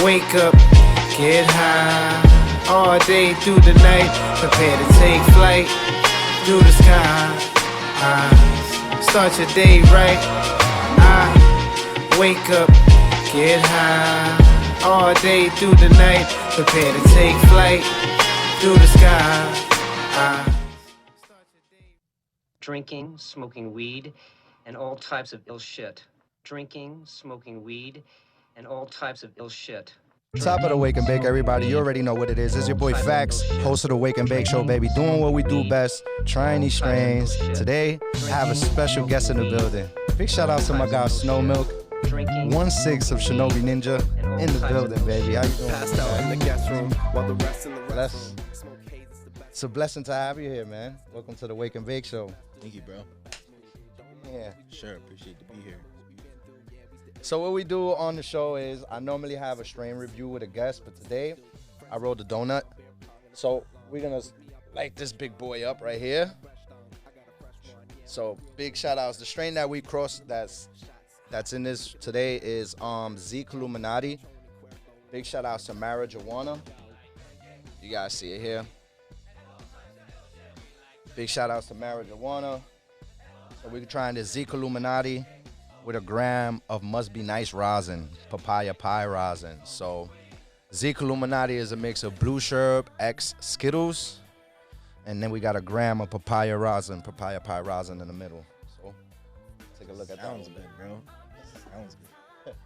Wake up, get high, all day through the night, prepare to take flight through the sky. Start your day right. Wake up, get high, all day through the night, prepare to take flight through the sky. Drinking, smoking weed, and all types of ill shit. Drinking, smoking weed, and all types of ill shit. Top of the Wake and Bake, everybody. You already know what it is. It's your boy Fax, host of the Wake and Bake Show, baby. Doing what we do best, trying these strains. Today, I have a special guest in the building. Big shout out to my guy Snowmilk, 1/6 of Shinobi Ninja in the building, baby. How you doing? Passed out in the guest room while the rest in the rest room. It's a blessing to have you here, man. Welcome to the Wake and Bake Show. Thank you, bro. Yeah. Sure, appreciate to be here. So what we do on the show is I normally have a strain review with a guest, but today I rolled a donut. So we're gonna light this big boy up right here. So big shout outs. The strain that we crossed that's in this today is Zeke Illuminati. Big shout outs to Marijuana. You guys see it here. Big shout outs to Marijuana. So we're trying the Zeke Illuminati with a gram of Must Be Nice rosin, papaya pie rosin. So Zeke Illuminati is a mix of blue sherb x Skittles, and then we got a gram of papaya pie rosin in the middle. So take a look at that. Sounds good, bro. Sounds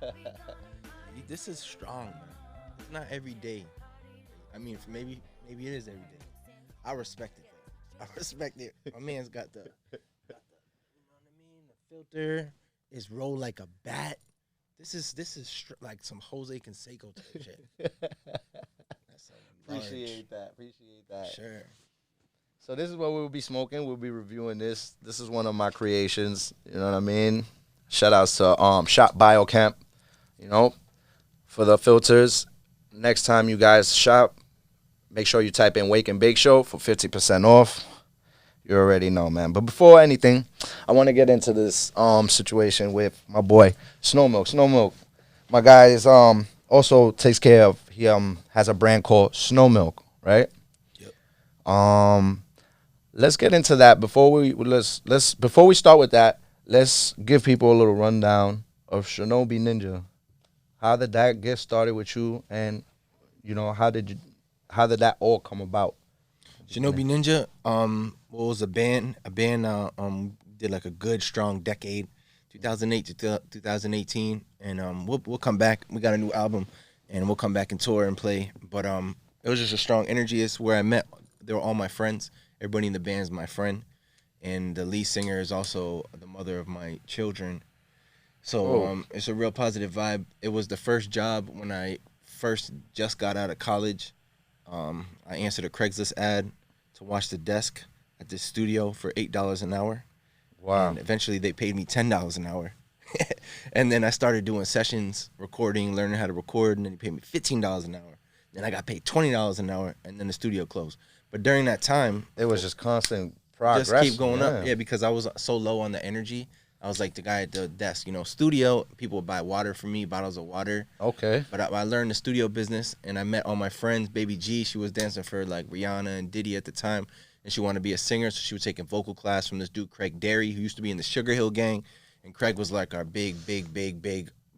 good. This is strong, man. It's not every day. I mean, maybe it is every day. I respect it, though. I respect it. My man's got the you know what I mean? The filter is rolled like a bat. This is like some Jose Canseco type shit. Appreciate that. Sure. So this is what we'll be smoking. We'll be reviewing this. This is one of my creations. You know what I mean? Shout outs to Shop Biocamp, you know, for the filters. Next time you guys shop, make sure you type in Wake and Bake Show for 50% off. You already know, man. But before anything, I want to get into this situation with my boy Snowmilk. Snowmilk, my guy is also takes care of. He has a brand called Snowmilk, right? Yep. Let's get into that. Before we start with that, let's give people a little rundown of Shinobi Ninja. How did that get started with you, and you know how did that all come about? Shinobi Ninja was a band did like a good strong decade, 2008 to 2018, and we'll come back. We got a new album, and we'll come back and tour and play. But it was just a strong energy. It's where I met. They were all my friends. Everybody in the band is my friend, and the lead singer is also the mother of my children. So it's a real positive vibe. It was the first job when I first just got out of college. I answered a Craigslist ad to watch the desk at this studio for $8 an hour. Wow. And eventually they paid me $10 an hour. And then I started doing sessions, recording, learning how to record, and then they paid me $15 an hour. Then I got paid $20 an hour, and then the studio closed. But during that time, it was just constant progress. Just keep going up. Yeah, because I was so low on the energy. I was like the guy at the desk, you know, studio, people would buy water for me, bottles of water. Okay. But I learned the studio business, and I met all my friends. Baby G, she was dancing for like Rihanna and Diddy at the time, and she wanted to be a singer, so she was taking vocal class from this dude, Craig Derry, who used to be in the Sugar Hill Gang. And Craig was like our big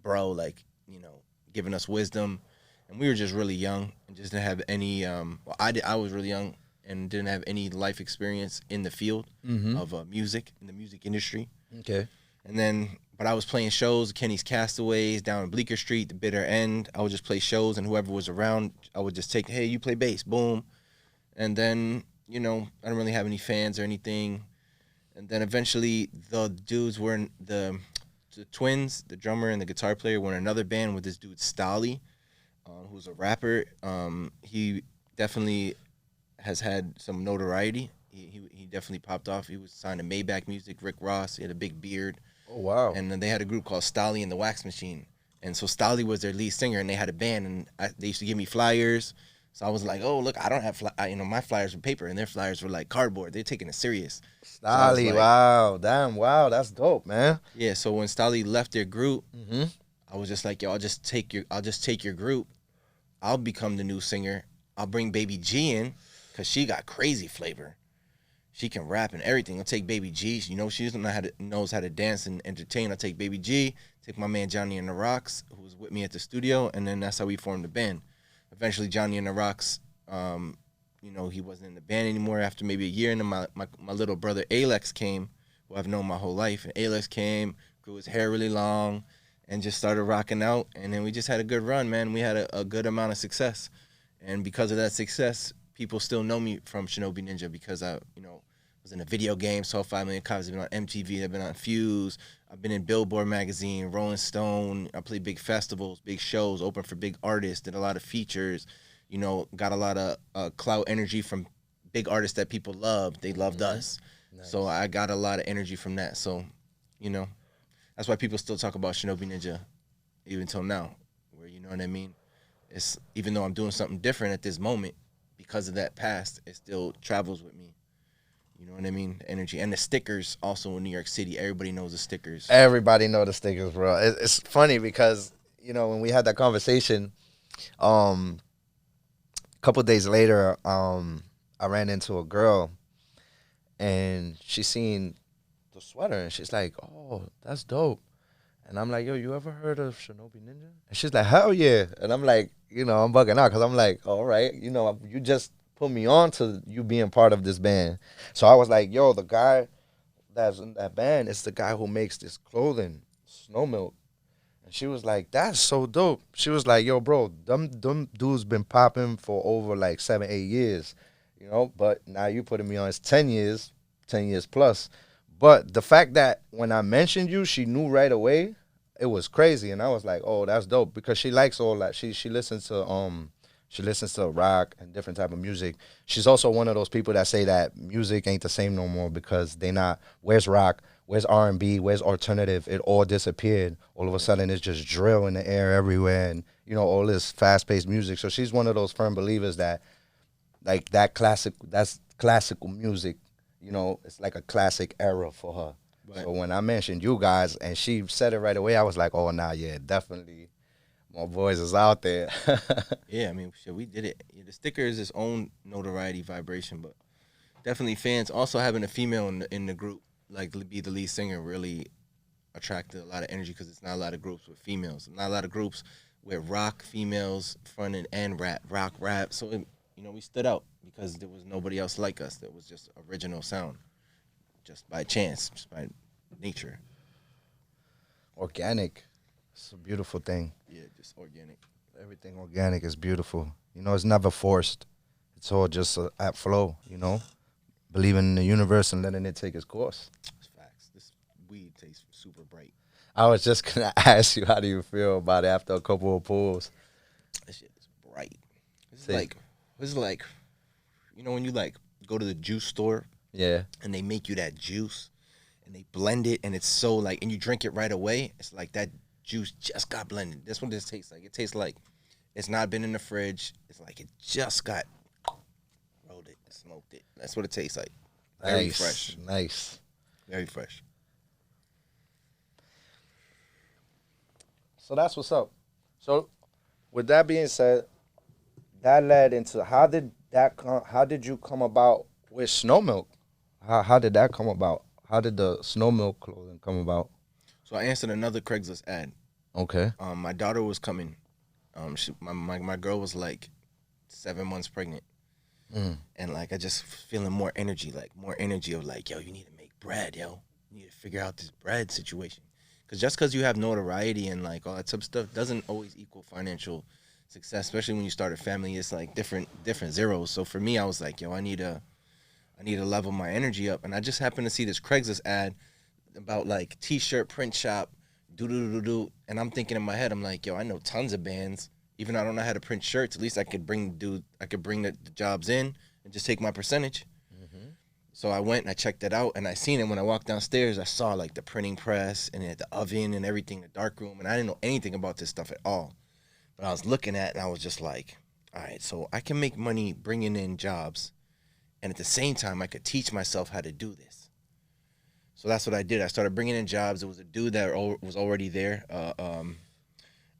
bro, like, you know, giving us wisdom. And we were just really young and just didn't have any, I was really young and didn't have any life experience in the field of music, in the music industry. Okay. And then, but I was playing shows, Kenny's Castaways, down in Bleecker Street, the Bitter End. I would just play shows, and whoever was around, I would just take, hey, you play bass, boom. And then, you know, I didn't really have any fans or anything. And then eventually, the dudes were in the twins, the drummer and the guitar player, were in another band with this dude, Stolly, who's a rapper. He definitely has had some notoriety. He definitely popped off. He was signed to Maybach Music, Rick Ross. He had a big beard. Oh, wow. And then they had a group called Stolly and the Wax Machine. And so Stolly was their lead singer, and they had a band, and they used to give me flyers. So I was like, oh, look, I don't have, my flyers were paper, and their flyers were like cardboard. They're taking it serious. Stolly, so wow. Damn, wow. That's dope, man. Yeah, so when Stolly left their group, I was just like, yo, I'll just take your group, I'll become the new singer. I'll bring Baby G in because she got crazy flavor. She can rap and everything. I'll take Baby G. You know, she knows how to dance and entertain. I'll take Baby G, take my man Johnny and the Rocks, who was with me at the studio, and then that's how we formed the band. Eventually, Johnny and the Rocks, you know, he wasn't in the band anymore after maybe a year, and then my little brother Alex came, who I've known my whole life. And Alex came, grew his hair really long, and just started rocking out. And then we just had a good run, man. We had a good amount of success. And because of that success, people still know me from Shinobi Ninja because I, you know, was in a video game, sold 5 million copies. I've been on MTV, I've been on Fuse, I've been in Billboard magazine, Rolling Stone. I played big festivals, big shows, opened for big artists, did a lot of features, you know, got a lot of clout energy from big artists that people loved. They loved us. Nice. So I got a lot of energy from that. So, you know, that's why people still talk about Shinobi Ninja even till now, where, you know what I mean? It's, even though I'm doing something different at this moment, because of that past, it still travels with me. You know what I mean? The energy. And the stickers also in New York City. Everybody knows the stickers. Everybody know the stickers, bro. It's funny because, you know, when we had that conversation, a couple of days later, I ran into a girl, and she seen the sweater, and she's like, oh, that's dope. And I'm like, yo, you ever heard of Shinobi Ninja? And she's like, hell yeah. And I'm like, you know, I'm bugging out because I'm like, all right, you know, you just put me on to you being part of this band. So I was like, yo, the guy that's in that band is the guy who makes this clothing, Snowmilk. And she was like, that's so dope. She was like, yo, bro, them dudes been popping for over like 7, 8 years, you know, but now you putting me on, it's 10 years plus. But the fact that when I mentioned you, she knew right away, it was crazy. And I was like, oh, that's dope, because she likes all that. She listens to rock and different type of music. She's also one of those people that say that music ain't the same no more because they not, where's rock, where's R&B, where's alternative? It all disappeared. All of a sudden, it's just drill in the air everywhere, and, you know, all this fast-paced music. So she's one of those firm believers that, like, that's classical music. You know, it's like a classic era for her. Right. So when I mentioned you guys and she said it right away, I was like, oh, nah, yeah, definitely. My boys is out there. Yeah, I mean, shit, we did it. Yeah, the sticker is its own notoriety vibration, but definitely fans. Also having a female in the group, like be the lead singer, really attracted a lot of energy because it's not a lot of groups with females. Not a lot of groups with rock females fronting and rap. So, you know, we stood out because there was nobody else like us. That was just original sound, just by chance, just by nature. Organic. It's a beautiful thing. Yeah, just organic. Everything organic is beautiful. You know, it's never forced. It's all just at flow, you know? Believing in the universe and letting it take its course. It's facts. This weed tastes super bright. I was just going to ask you, how do you feel about it after a couple of pulls? This shit is bright. This is like, you know, when you, like, go to the juice store? Yeah. And they make you that juice, and they blend it, and it's so, like, and you drink it right away. It's like that juice just got blended. That's what this tastes like. It tastes like it's not been in the fridge. It's like it just got rolled it, smoked it. That's what it tastes like. Very fresh. Nice. Very fresh. So that's what's up. So with that being said, that led into how did you come about with Snowmilk? How did that come about? How did the Snowmilk clothing come about? So I answered another Craigslist ad. Okay. My daughter was coming. My girl was like 7 months pregnant. And like I just feeling more energy of like, yo, you need to make bread, yo. You need to figure out this bread situation. Because just because you have notoriety and like all that type of stuff doesn't always equal financial success, especially when you start a family. It's like different zeros. So for me, I was like, yo, I need to level my energy up. And I just happened to see this Craigslist ad about like t-shirt print shop, do. And I'm thinking in my head, I'm like, yo, I know tons of bands. Even though I don't know how to print shirts, at least I could bring the jobs in and just take my percentage. Mm-hmm. So I went and I checked it out, and I seen it. When I walked downstairs, I saw like the printing press and the oven and everything, the dark room, and I didn't know anything about this stuff at all. But I was looking at it, and I was just like, all right, so I can make money bringing in jobs, and at the same time, I could teach myself how to do this. So that's what I did. I started bringing in jobs. It was a dude that was already there.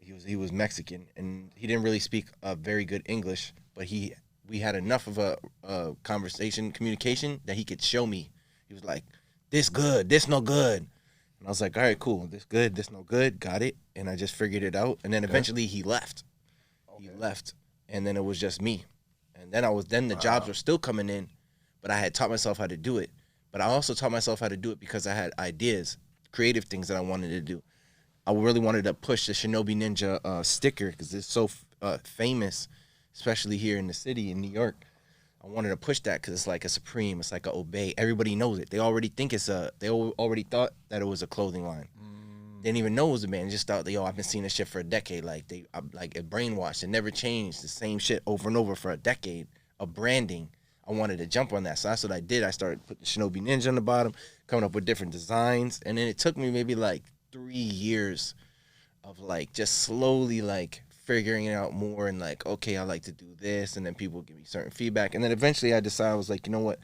He was Mexican, and he didn't really speak very good English, but we had enough of a communication that he could show me. He was like, "This good, this no good," and I was like, "All right, cool. This good, this no good. Got it." And I just figured it out, and then eventually he left. He left, and then it was just me. And then the jobs were still coming in, but I had taught myself how to do it. But I also taught myself how to do it because I had ideas, creative things that I wanted to do. I really wanted to push the Shinobi Ninja sticker because it's so famous, especially here in the city in New York. I wanted to push that because it's like a Supreme, it's like a Obey. Everybody knows it. They already think they already thought that it was a clothing line. They didn't even know it was a band. They just thought, I've been seeing this shit for a decade. Like it brainwashed. It never changed. The same shit over and over for a decade of branding. I wanted to jump on that, so that's what I did. I started putting Shinobi Ninja on the bottom, coming up with different designs, and then it took me maybe like 3 years of like just slowly like figuring it out more and like, okay, I like to do this, and then people give me certain feedback, and then eventually I decided, I was like, you know what,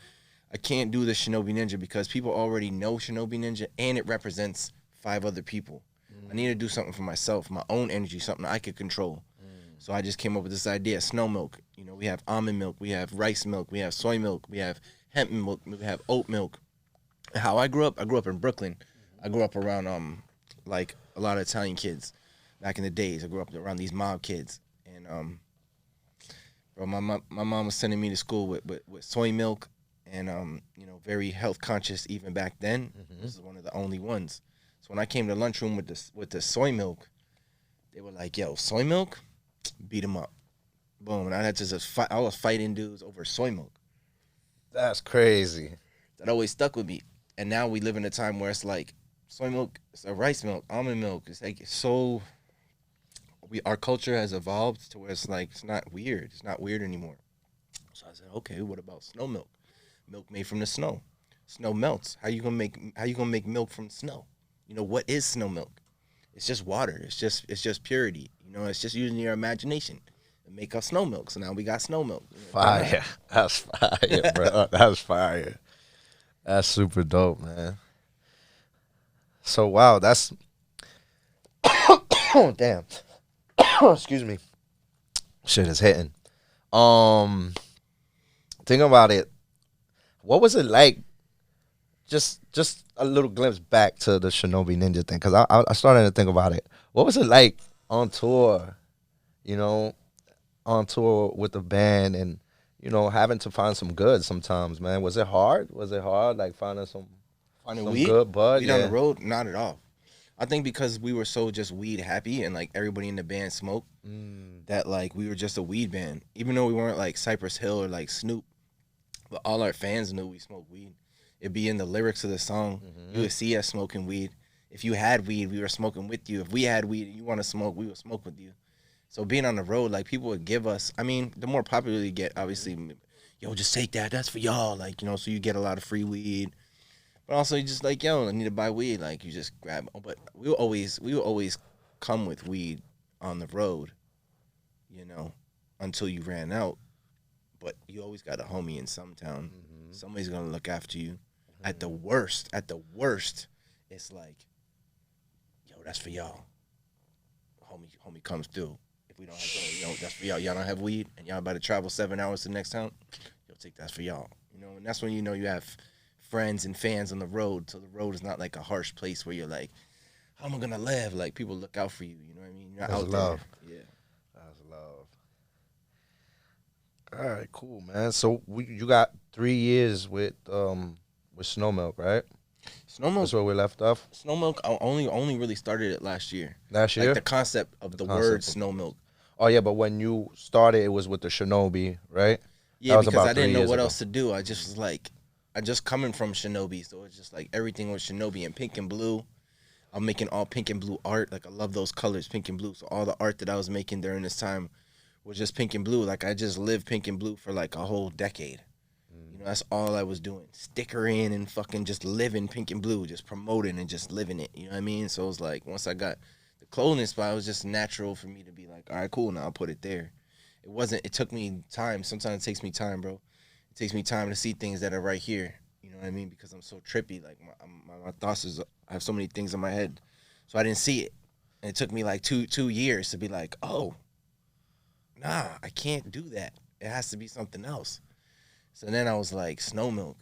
I can't do the Shinobi Ninja because people already know Shinobi Ninja and it represents 5 other people. I need to do something for myself, my own energy, something I could control. So I just came up with this idea, Snowmilk. You know, we have almond milk, we have rice milk, we have soy milk, we have hemp milk, we have oat milk. How I grew up in Brooklyn. I grew up around like a lot of Italian kids back in the days. I grew up around these mob kids, and bro, my mom was sending me to school with soy milk, and you know, very health conscious even back then. This is one of the only ones. So when I came to lunchroom with the soy milk, they were like, "Yo, soy milk, beat them up." Boom, and I had to just fight. I was fighting dudes over soy milk. That's crazy. That always stuck with me. And now we live in a time where it's like soy milk, it's a rice milk, almond milk. It's like so. Our culture has evolved to where it's like it's not weird. It's not weird anymore. So I said, okay, what about snow milk? Milk made from the snow. Snow melts. How you gonna make milk from snow? You know, what is snow milk? It's just water. It's just purity. You know, it's just using your imagination and make up snow milk. So now we got snow milk. Fire. That's fire, bro. That's fire. That's super dope, man. So wow, that's oh damn. Excuse me. Shit is hitting. Think about it. What was it like? Just a little glimpse back to the Shinobi Ninja thing, because I started to think about it. What was it like on tour? You know, on tour with the band, and you know, having to find some good sometimes, man. Was it hard? Like finding some weed? Good bud? Weed on the road? Not at all. I think because we were so just weed happy and like everybody in the band smoked, that like we were just a weed band. Even though we weren't like Cypress Hill or like Snoop, but all our fans knew we smoked weed. It'd be in the lyrics of the song. You would see us smoking weed. If you had weed, we were smoking with you. If we had weed and you want to smoke, we would smoke with you. So being on the road, like people would give us, I mean, the more popular you get, obviously, yo, just take that. That's for y'all. Like, you know, so you get a lot of free weed. But also you just like, yo, I need to buy weed. Like you just grab. But we will always come with weed on the road, you know, until you ran out. But you always got a homie in some town. Somebody's gonna look after you. At the worst, it's like, yo, that's for y'all. Homie comes through. If we don't have, you know, that's for y'all. Y'all don't have weed, and y'all about to travel 7 hours to the next town. Yo, take that for y'all. You know, and that's when you know you have friends and fans on the road. So the road is not like a harsh place where you're like, how am I gonna live? Like people look out for you. You know what I mean? You're That's out love. there. Yeah. That's love. All right, cool, man. So you got 3 years with Snowmilk, right? Snowmilk. That's where we left off. Snowmilk. I only really started it last year. Last year. Like the concept of the word Snowmilk. Oh yeah, but when you started, it was with the Shinobi, right? Yeah, that was because about I didn't 3 know years what ago. else to do. I just was like, I just coming from Shinobi, so it's just like everything was Shinobi and pink and blue. I'm making all pink and blue art. Like I love those colors, pink and blue. So all the art that I was making during this time was just pink and blue. Like I just lived pink and blue for like a whole decade. You know, that's all I was doing. Stickering and fucking just living pink and blue, just promoting and just living it. You know what I mean? So it was like once I got the clothing spot, it was just natural for me to be like, all right, cool, now I'll put it there. It took me time. Sometimes it takes me time, bro. It takes me time to see things that are right here. You know what I mean? Because I'm so trippy. Like my thoughts I have so many things in my head. So I didn't see it. And it took me like two years to be like, oh, nah, I can't do that. It has to be something else. So then I was like, Snowmilk.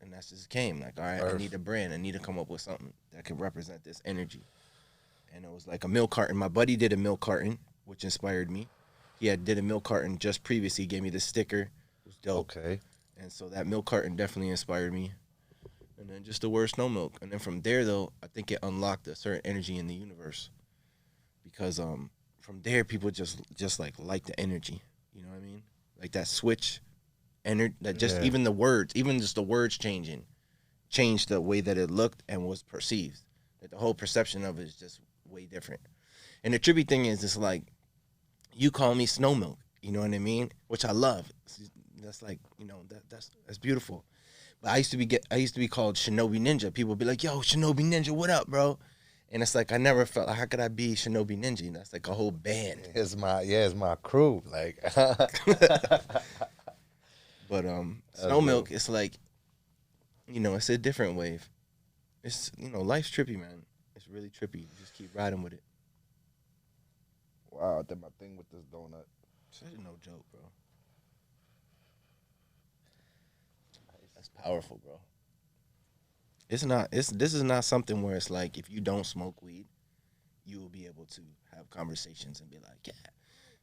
And that just came. Like, all right, I need a brand. I need to come up with something that could represent this energy. And it was like a milk carton. My buddy did a milk carton, which inspired me. He did a milk carton just previously. He gave me the sticker. It was dope. Okay. And so that milk carton definitely inspired me. And then just the word Snowmilk. And then from there, though, I think it unlocked a certain energy in the universe. Because from there, people just like the energy. You know what I mean? Like that switch, that just even the words, even just the words changed the way that it looked and was perceived. Like the whole perception of it is just way different. And the trippy thing is, it's like, you call me Snowmilk, you know what I mean? Which I love. That's like, you know, that's beautiful. But I used to be called Shinobi Ninja. People would be like, yo, Shinobi Ninja, what up, bro? And it's like, I never felt like, how could I be Shinobi Ninja? And that's like a whole band. It's my crew. Like But Snowmilk, it's like, you know, it's a different wave. It's, you know, life's trippy, man. It's really trippy. Just keep riding with it. wow, I did my thing with this donut. This is no joke, bro. That's powerful, bro. This is not something where it's like, if you don't smoke weed, you will be able to have conversations and be like, yeah,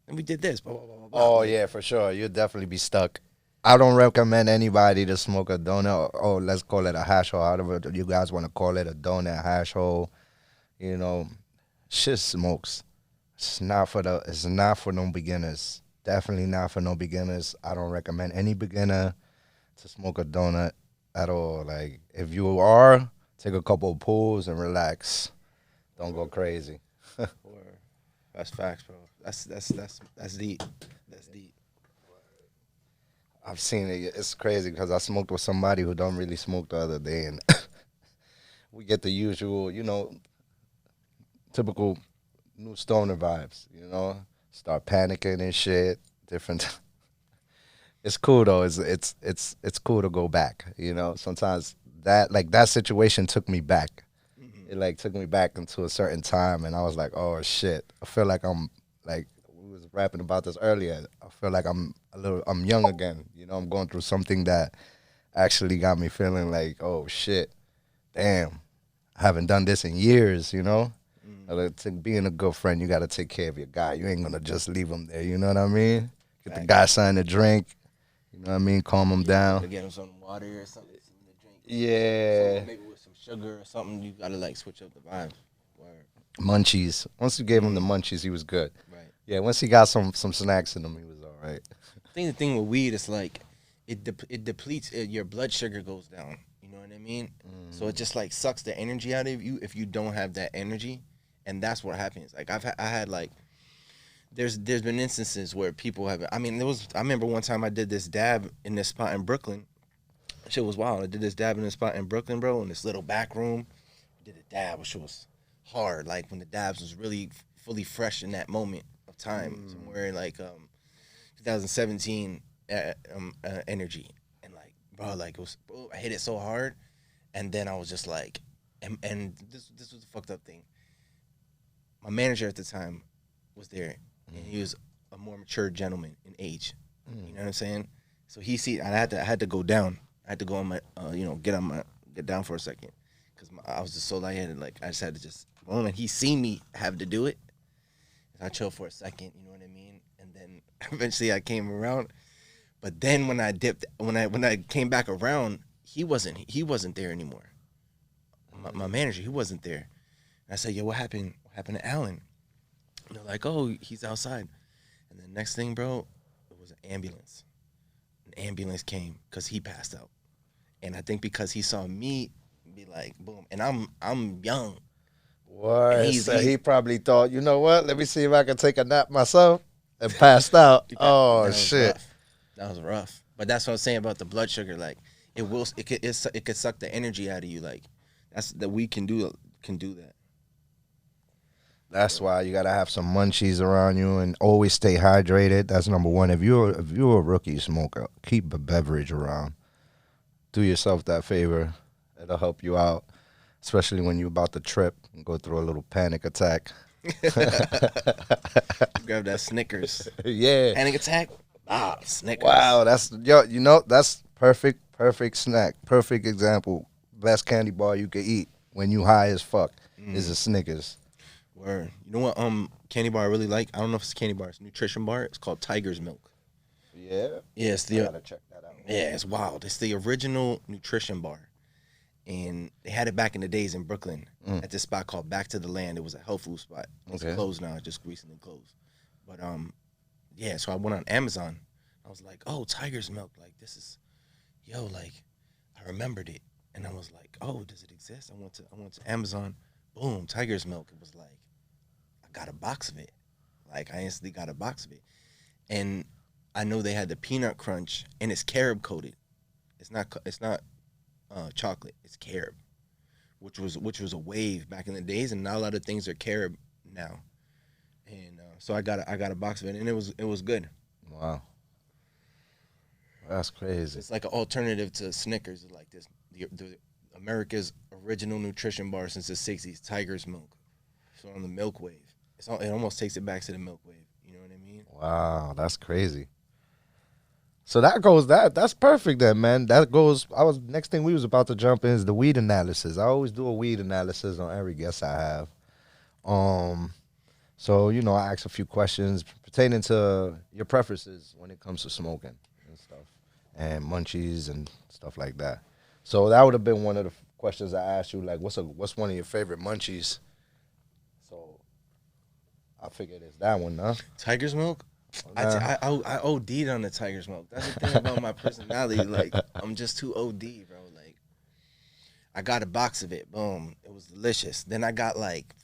and we did this, blah, blah, blah, blah, blah. Oh yeah, for sure. You'll definitely be stuck. I don't recommend anybody to smoke a donut. Oh, let's call it a hashhole. However you guys want to call it, a donut, hashhole. You know, shit smokes. It's not for no beginners. Definitely not for no beginners. I don't recommend any beginner to smoke a donut at all. Like, if you are, take a couple of pulls and relax. Don't go crazy. That's facts, bro. That's deep. That's deep. I've seen it. It's crazy because I smoked with somebody who don't really smoke the other day, and we get the usual, you know, typical new stoner vibes. You know, start panicking and shit. Different. It's cool though. It's cool to go back. You know, sometimes that situation took me back. Mm-hmm. It like took me back into a certain time, and I was like, oh shit. I feel like I'm like, we was rapping about this earlier. I feel like I'm young again. You know, I'm going through something that actually got me feeling like, oh shit, damn, I haven't done this in years. You know, being a good friend, you got to take care of your guy. You ain't gonna just leave him there. You know what I mean? Get the guy something to drink. You know what I mean? Calm him down. Get him some water or something to drink. Yeah. Maybe with some sugar or something. You gotta like switch up the vibe. Word. Munchies. Once you gave him the munchies, he was good. Right. Yeah. Once he got some snacks in him, he was all right. I think the thing with weed is like it depletes your blood sugar goes down. You know what I mean? So it just like sucks the energy out of you if you don't have that energy, and that's what happens. Like I had like. There's been instances where people have. I mean, I remember one time I did this dab in this spot in Brooklyn. Shit was wild. I did this dab in this spot in Brooklyn, bro, in this little back room. Did a dab, which was hard. Like when the dabs was really fully fresh in that moment of time, somewhere in like 2017 energy, and like bro, like it was. Bro, I hit it so hard, and then I was just like, and this was the fucked up thing. My manager at the time was there. And he was a more mature gentleman in age. You know what I'm saying? So I had to go down. I had to go on my, get down for a second, because I was just so lightheaded. Like I just had to and he seen me have to do it. And I chilled for a second. You know what I mean? And then eventually I came around. But then when I came back around, he wasn't there anymore. My manager, he wasn't there. And I said, yo, what happened? What happened to Alan? And they're like, oh, he's outside. And the next thing, bro, it was an ambulance. An ambulance came because he passed out. And I think because he saw me be like, boom. And I'm young. What? So he probably thought, you know what? Let me see if I can take a nap myself, and passed out. Oh, shit. Rough. That was rough. But that's what I'm saying about the blood sugar. Like, it could suck the energy out of you. Like, we can do that. That's why you gotta have some munchies around you and always stay hydrated. That's number one. If you're a rookie smoker, keep a beverage around. Do yourself that favor. It'll help you out, especially when you're about to trip and go through a little panic attack. Grab that Snickers. Yeah. Panic attack. Snickers. Wow, that's that's perfect snack, perfect example. Best candy bar you could eat when you high as fuck is a Snickers. Word. You know what? Candy bar I really like. I don't know if it's a candy bar. It's a nutrition bar. It's called Tiger's Milk. Yeah. Yeah, it's I the gotta check that out. yeah, it's wild. It's the original nutrition bar, and they had it back in the days in Brooklyn at this spot called Back to the Land. It was a health food spot. It's Okay. closed now. It just recently closed. But yeah. So I went on Amazon. I was like, oh, Tiger's Milk. Like this is, like I remembered it, and I was like, oh, does it exist? I went to Amazon. Boom, Tiger's Milk. It was like, I got a box of it. Like I instantly got a box of it, and I know they had the peanut crunch, and it's carob coated. It's not chocolate. It's carob, which was a wave back in the days, and not a lot of things are carob now. And so I got a box of it, and it was good. Wow. That's crazy. It's like an alternative to Snickers, like this the America's original nutrition bar since the '60s, Tiger's Milk. So on the milk wave, it almost takes it back to the milk wave. You know what I mean? Wow, that's crazy. So that's perfect then, man. Next thing we was about to jump in is the weed analysis. I always do a weed analysis on every guest I have. So, I ask a few questions pertaining to your preferences when it comes to smoking and stuff, and munchies and stuff like that. So that would have been one of the questions I asked you, like, what's one of your favorite munchies? So I figured it's that one, huh? Tiger's Milk. I OD'd on the Tiger's Milk. That's the thing about my personality. Like, I'm just too OD, bro. Like, I got a box of it. Boom. It was delicious. Then I got like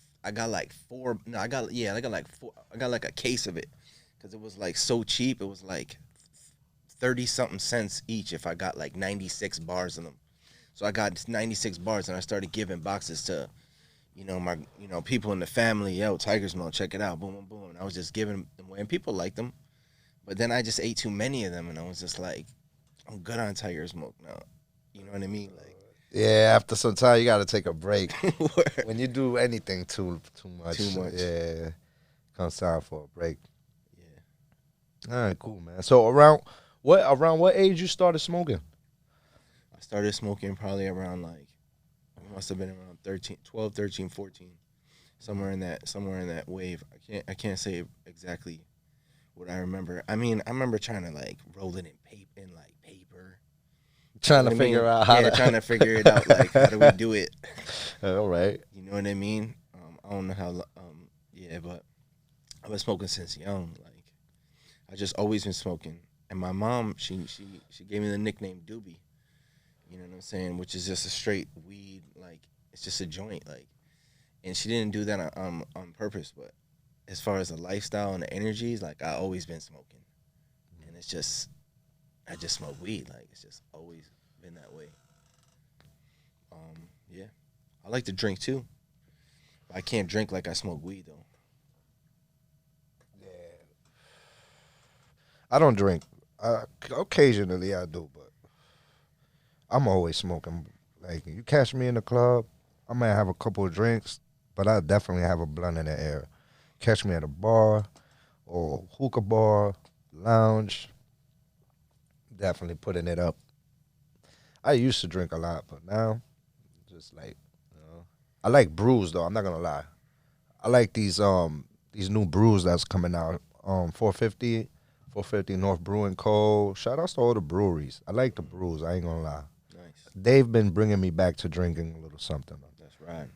four. No, I got like four. I got like a case of it because it was like so cheap. It was like 30-something cents each if I got like 96 bars in them. So I got 96 bars, and I started giving boxes to, my people in the family. Yo, Tiger's Milk, check it out. Boom, boom, boom. And I was just giving them away, and people liked them. But then I just ate too many of them, and I was just like, I'm good on Tiger's Milk now. You know what I mean? Like, yeah, after some time you gotta take a break. When you do anything too much. Yeah, comes time for a break. Yeah. All right, cool, man. So around what age you started smoking? I started smoking probably around like, it must have been around 12, 13, 14. Somewhere in that wave. I can't say exactly what I remember. I mean, I remember trying to like roll it in paper. Trying to figure out how trying to figure it out, like how do we do it? All right. You know what I mean? I don't know how but I've been smoking since young. Like, I just always been smoking. And my mom, she gave me the nickname Doobie. You know what I'm saying? Which is just a straight weed, like, it's just a joint, like. And she didn't do that on purpose, but as far as the lifestyle and the energies, like, I always been smoking. And it's just, I just smoke weed, like, it's just always been that way. Yeah. I like to drink too. But I can't drink like I smoke weed though. Yeah. I don't drink. Occasionally I do, but I'm always smoking. Like, you catch me in the club, I might have a couple of drinks, but I definitely have a blunt in the air. Catch me at a bar or hookah bar, lounge, definitely putting it up. I used to drink a lot, but now, just like, I like brews though. I'm not gonna lie. I like these new brews that's coming out. 450 North Brewing Co. Shout outs to all the breweries. I like the brews. I ain't gonna lie. Nice. They've been bringing me back to drinking a little something. That's right.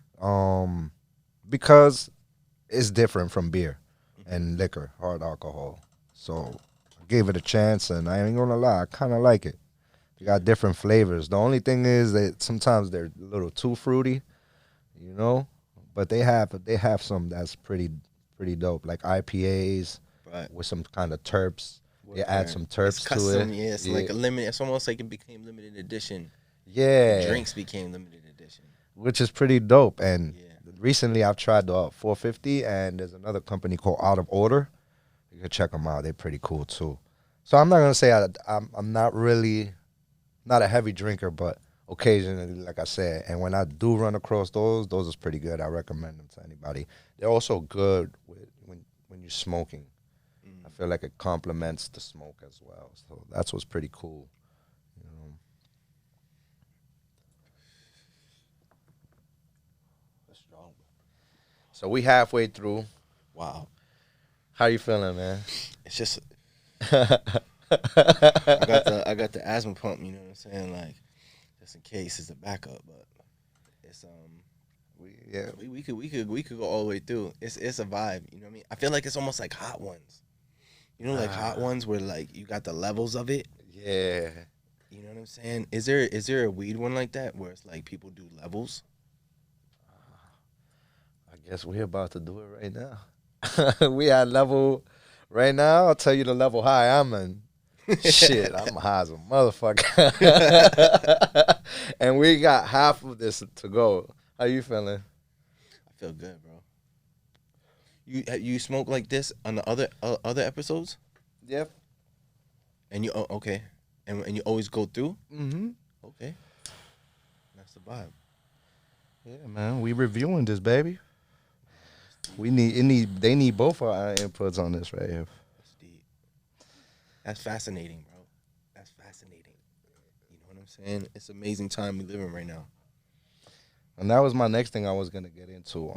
Because it's different from beer and liquor, hard alcohol. So I gave it a chance, and I ain't gonna lie, I kind of like it. They got different flavors. The only thing is that sometimes they're a little too fruity, but they have some that's pretty dope, like IPAs with some kind of terps. They add some terps to it. Yeah, it's like a limited. It's almost like it became limited edition. Yeah, drinks became limited edition, which is pretty dope. And recently I've tried the 450, and there's another company called Out of Order. You can check them out. They're pretty cool too. So I'm not gonna say I'm not a heavy drinker, but occasionally, like I said. And when I do run across those is pretty good. I recommend them to anybody. They're also good with when you're smoking. I feel like it complements the smoke as well. So that's what's pretty cool. You know. That's strong. So we halfway through. Wow. How you feeling, man? It's just I got the asthma pump, you know what I'm saying? Like, just in case it's a backup, but it's we could go all the way through. It's a vibe, you know what I mean? I feel like it's almost like Hot Ones. You know, like Hot Ones where like you got the levels of it. Yeah. You know what I'm saying? Is there a weed one like that where it's like people do levels? I guess we're about to do it right now. We at level right now. I'll tell you the level high I'm in. Shit, I'm high as a motherfucker. And we got half of this to go. How you feeling? I feel good, bro. You smoke like this on the other episodes? Yep. And you okay, and you always go through? Mm-hmm. Okay, that's the vibe. Yeah, man. We reviewing this, baby. They need both of our inputs on this right here. That's deep. That's fascinating, bro. That's fascinating. You know what I'm saying? It's an amazing time we live in right now. And that was my next thing I was gonna get into.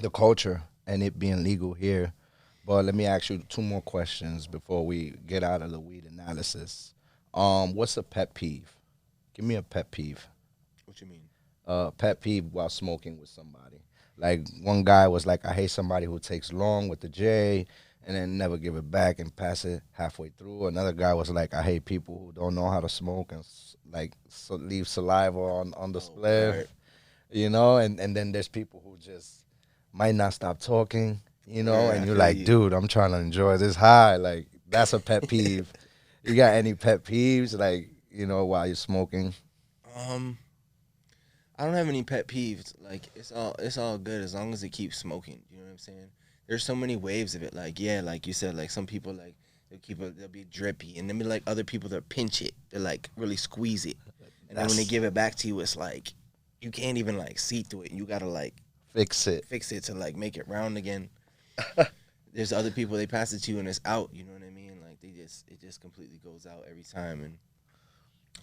The culture and it being legal here. But let me ask you 2 more questions before we get out of the weed analysis. What's a pet peeve? Give me a pet peeve. What you mean? Pet peeve while smoking with somebody. Like one guy was like, I hate somebody who takes long with the J and then never give it back and pass it halfway through. Another guy was like, I hate people who don't know how to smoke and leave saliva on the spliff. Right. You know, and then there's people who just might not stop talking, you know, Yeah, and I you're feel like, you. dude, I'm trying to enjoy this high. Like, that's a pet peeve. You got any pet peeves, like, you know, while you're smoking? I don't have any pet peeves. Like it's all good as long as it keeps smoking. You know what I'm saying? There's so many waves of it. Like yeah, like you said, like some people like they'll be drippy, and then be like other people that pinch it, they like really squeeze it, and then when they give it back to you, it's like you can't even like see through it. You gotta like Fix it. to like make it round again. There's other people they pass it to you and it's out. You know what I mean? Like it just completely goes out every time, and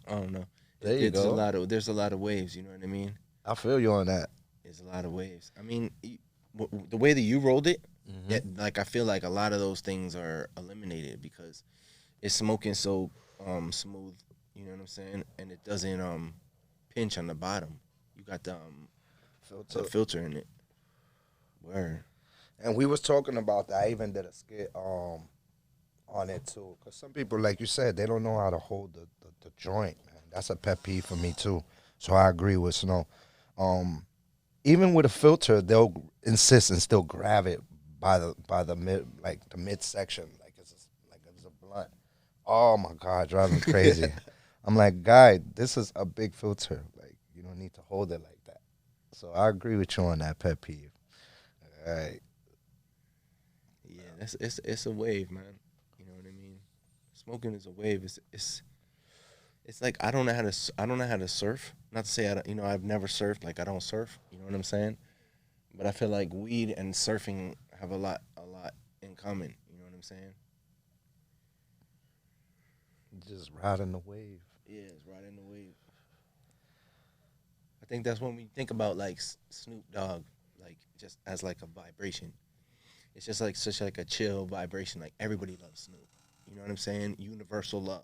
I don't know. There you go. There's a lot of waves. You know what I mean? I feel you on that. There's a lot of waves. I mean, the way that you rolled it, like I feel like a lot of those things are eliminated because it's smoking so smooth. You know what I'm saying? And it doesn't pinch on the bottom. You got the filter in it. Word. And we was talking about that. I even did a skit on it too. Because some people, like you said, they don't know how to hold the joint, man. That's a pet peeve for me too. So I agree with Snow. Even with a filter, they'll insist and still grab it by the midsection, like it's a blunt. Oh my God, drives me crazy. I'm like, guy, this is a big filter. Like, you don't need to hold it like that. So I agree with you on that pet peeve. All right. Yeah, it's a wave, man. You know what I mean? Smoking is a wave. It's like I don't know how to surf. Not to say I've never surfed. Like I don't surf. You know what I'm saying? But I feel like weed and surfing have a lot in common. You know what I'm saying? Just riding the wave. Yeah, it's riding the wave. I think that's when we think about like Snoop Dogg, like just as like a vibration. It's just like such like a chill vibration. Like everybody loves Snoop. You know what I'm saying? Universal love.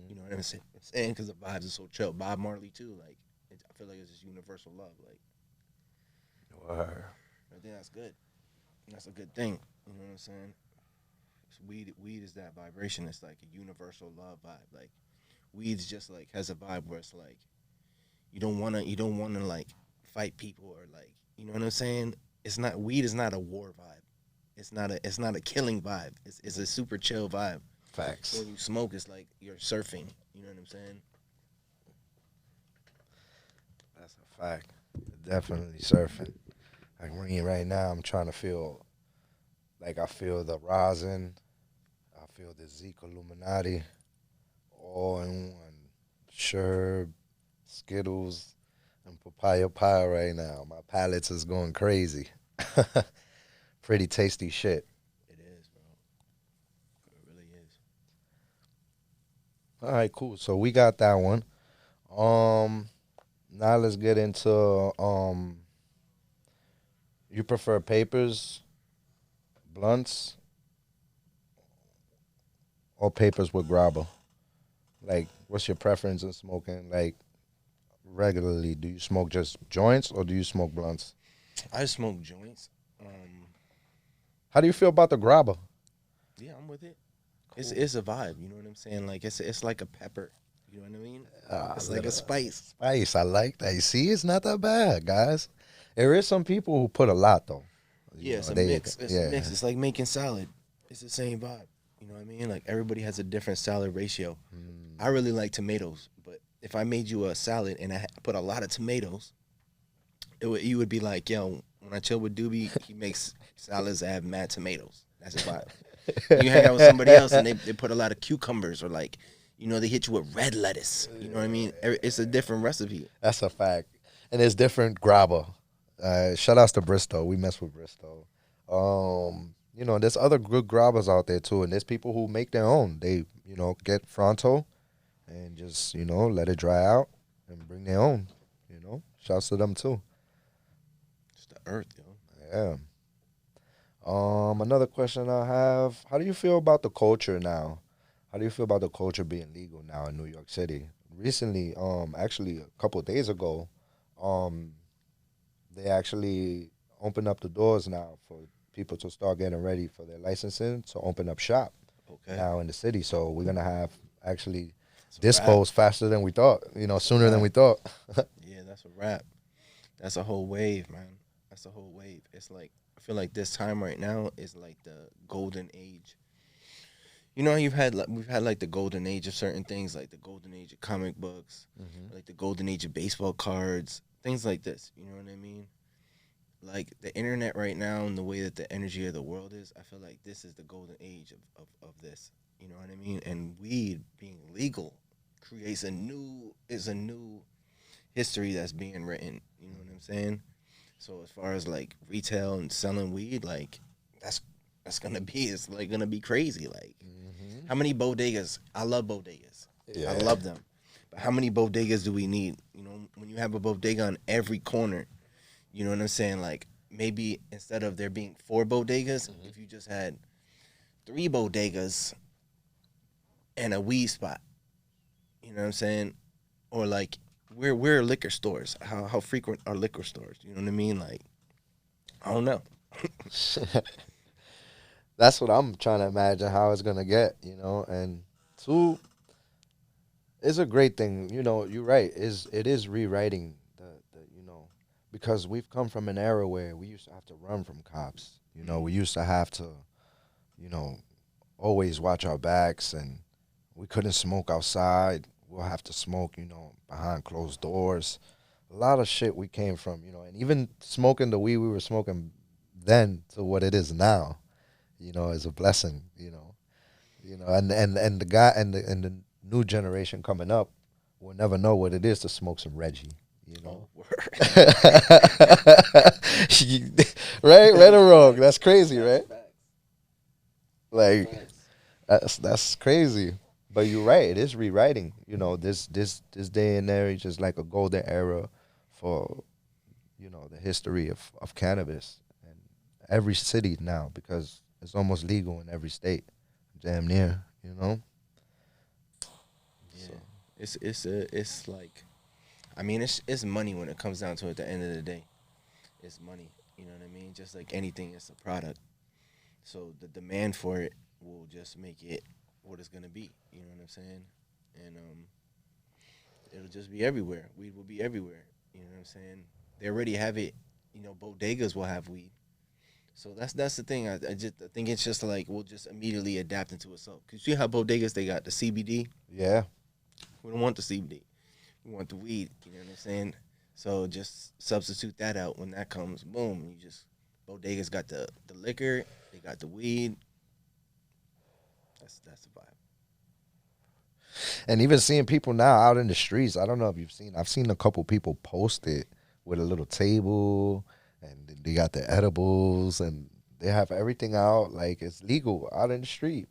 You know what I'm saying? Because the vibes are so chill. Bob Marley too. Like I feel like it's just universal love. Like Word. I think that's good. That's a good thing. You know what I'm saying? Weed is that vibration. It's like a universal love vibe. Like weed's just like has a vibe where it's like you don't wanna like fight people or like you know what I'm saying? Weed is not a war vibe. It's not a killing vibe. It's a super chill vibe. Facts. When you smoke, it's like you're surfing. You know what I'm saying? That's a fact. Definitely surfing. Like right now, I'm trying to feel like I feel the rosin, I feel the Zeke Illuminati, all in one. Sure, Skittles, and papaya pie right now. My palates is going crazy. Pretty tasty shit. It is, bro. It really is. All right, cool. So we got that one. Um, Now let's get into you prefer papers, blunts, or papers with grabber? Like, what's your preference in smoking? Like, regularly, do you smoke just joints or do you smoke blunts? I smoke joints. How do you feel about the grabber? Yeah, I'm with it. It's a vibe. You know what I'm saying? Like it's like a pepper. You know what I mean? It's like a spice. Spice, I like that. You see, it's not that bad, guys. There is some people who put a lot though. Yeah, it's a mix. It's a mix. It's like making salad. It's the same vibe. You know what I mean? Like everybody has a different salad ratio. I really like tomatoes, but if I made you a salad and I put a lot of tomatoes, you would be like, yo, when I chill with Doobie, he makes salads that have mad tomatoes. That's a vibe. You hang out with somebody else and they put a lot of cucumbers or like, you know, they hit you with red lettuce. You know what I mean? It's a different recipe. That's a fact. And there's different grabber. Shout outs to Bristol. We mess with Bristol. You know, there's other good grabbers out there too, and there's people who make their own. They, you know, get Fronto and just, you know, let it dry out and bring their own. You know, shouts to them too. It's the earth, yo. Yeah. Another question I have: how do you feel about the culture now? How do you feel about the culture being legal now in New York City? Recently, actually a couple of days ago, they actually opened up the doors now for people to start getting ready for their licensing to open up shop now in the city. So we're gonna have actually dispos faster than we thought. You know, sooner than we thought. Yeah, that's a wrap. That's a whole wave, man. That's a whole wave. It's like I feel like this time right now is like the golden age. You know, we've had like the golden age of certain things, like the golden age of comic books, like the golden age of baseball cards, things like this. You know what I mean? Like the internet right now and the way that the energy of the world is, I feel like this is the golden age of this. You know what I mean? And weed being legal creates a new history that's being written. You know what I'm saying? So as far as like retail and selling weed, like that's gonna be crazy. Like how many bodegas? I love bodegas. Yeah. I love them. But how many bodegas do we need? You know, when you have a bodega on every corner, you know what I'm saying? Like maybe instead of there being 4 bodegas, if you just had 3 bodegas and a weed spot, you know what I'm saying? Or like where are liquor stores? How frequent are liquor stores? You know what I mean? Like I don't know. That's what I'm trying to imagine how it's gonna get, you know. And 2, it's a great thing, you know. You're right. It is rewriting the you know, because we've come from an era where we used to have to run from cops. You know, we used to have to, you know, always watch our backs, and we couldn't smoke outside. We'll have to smoke, you know, behind closed doors. A lot of shit we came from, you know, and even smoking the weed we were smoking then to what it is now, you know, is a blessing, you know, and the guy and the new generation coming up will never know what it is to smoke some Reggie, you know. Right or wrong? That's crazy, right? Like that's crazy. But you're right. It is rewriting. You know, this day and age is like a golden era for, you know, the history of cannabis in every city now, because it's almost legal in every state, damn near. You know. Yeah, it's like, I mean, it's money when it comes down to it. At the end of the day, it's money. You know what I mean? Just like anything, it's a product. So the demand for it will just make it what it's gonna be. You know what I'm saying? And it'll just be everywhere. Weed will be everywhere. You know what I'm saying? They already have it. You know, bodegas will have weed. So that's the thing. I think it's just like we'll just immediately adapt into itself. Cause you see how bodegas they got the CBD. Yeah. We don't want the CBD. We want the weed. You know what I'm saying? So just substitute that out when that comes. Boom. You just bodegas got the liquor. They got the weed. That's the vibe. And even seeing people now out in the streets, I don't know if you've seen. I've seen a couple people post it with a little table, and they got their edibles, and they have everything out like it's legal out in the street,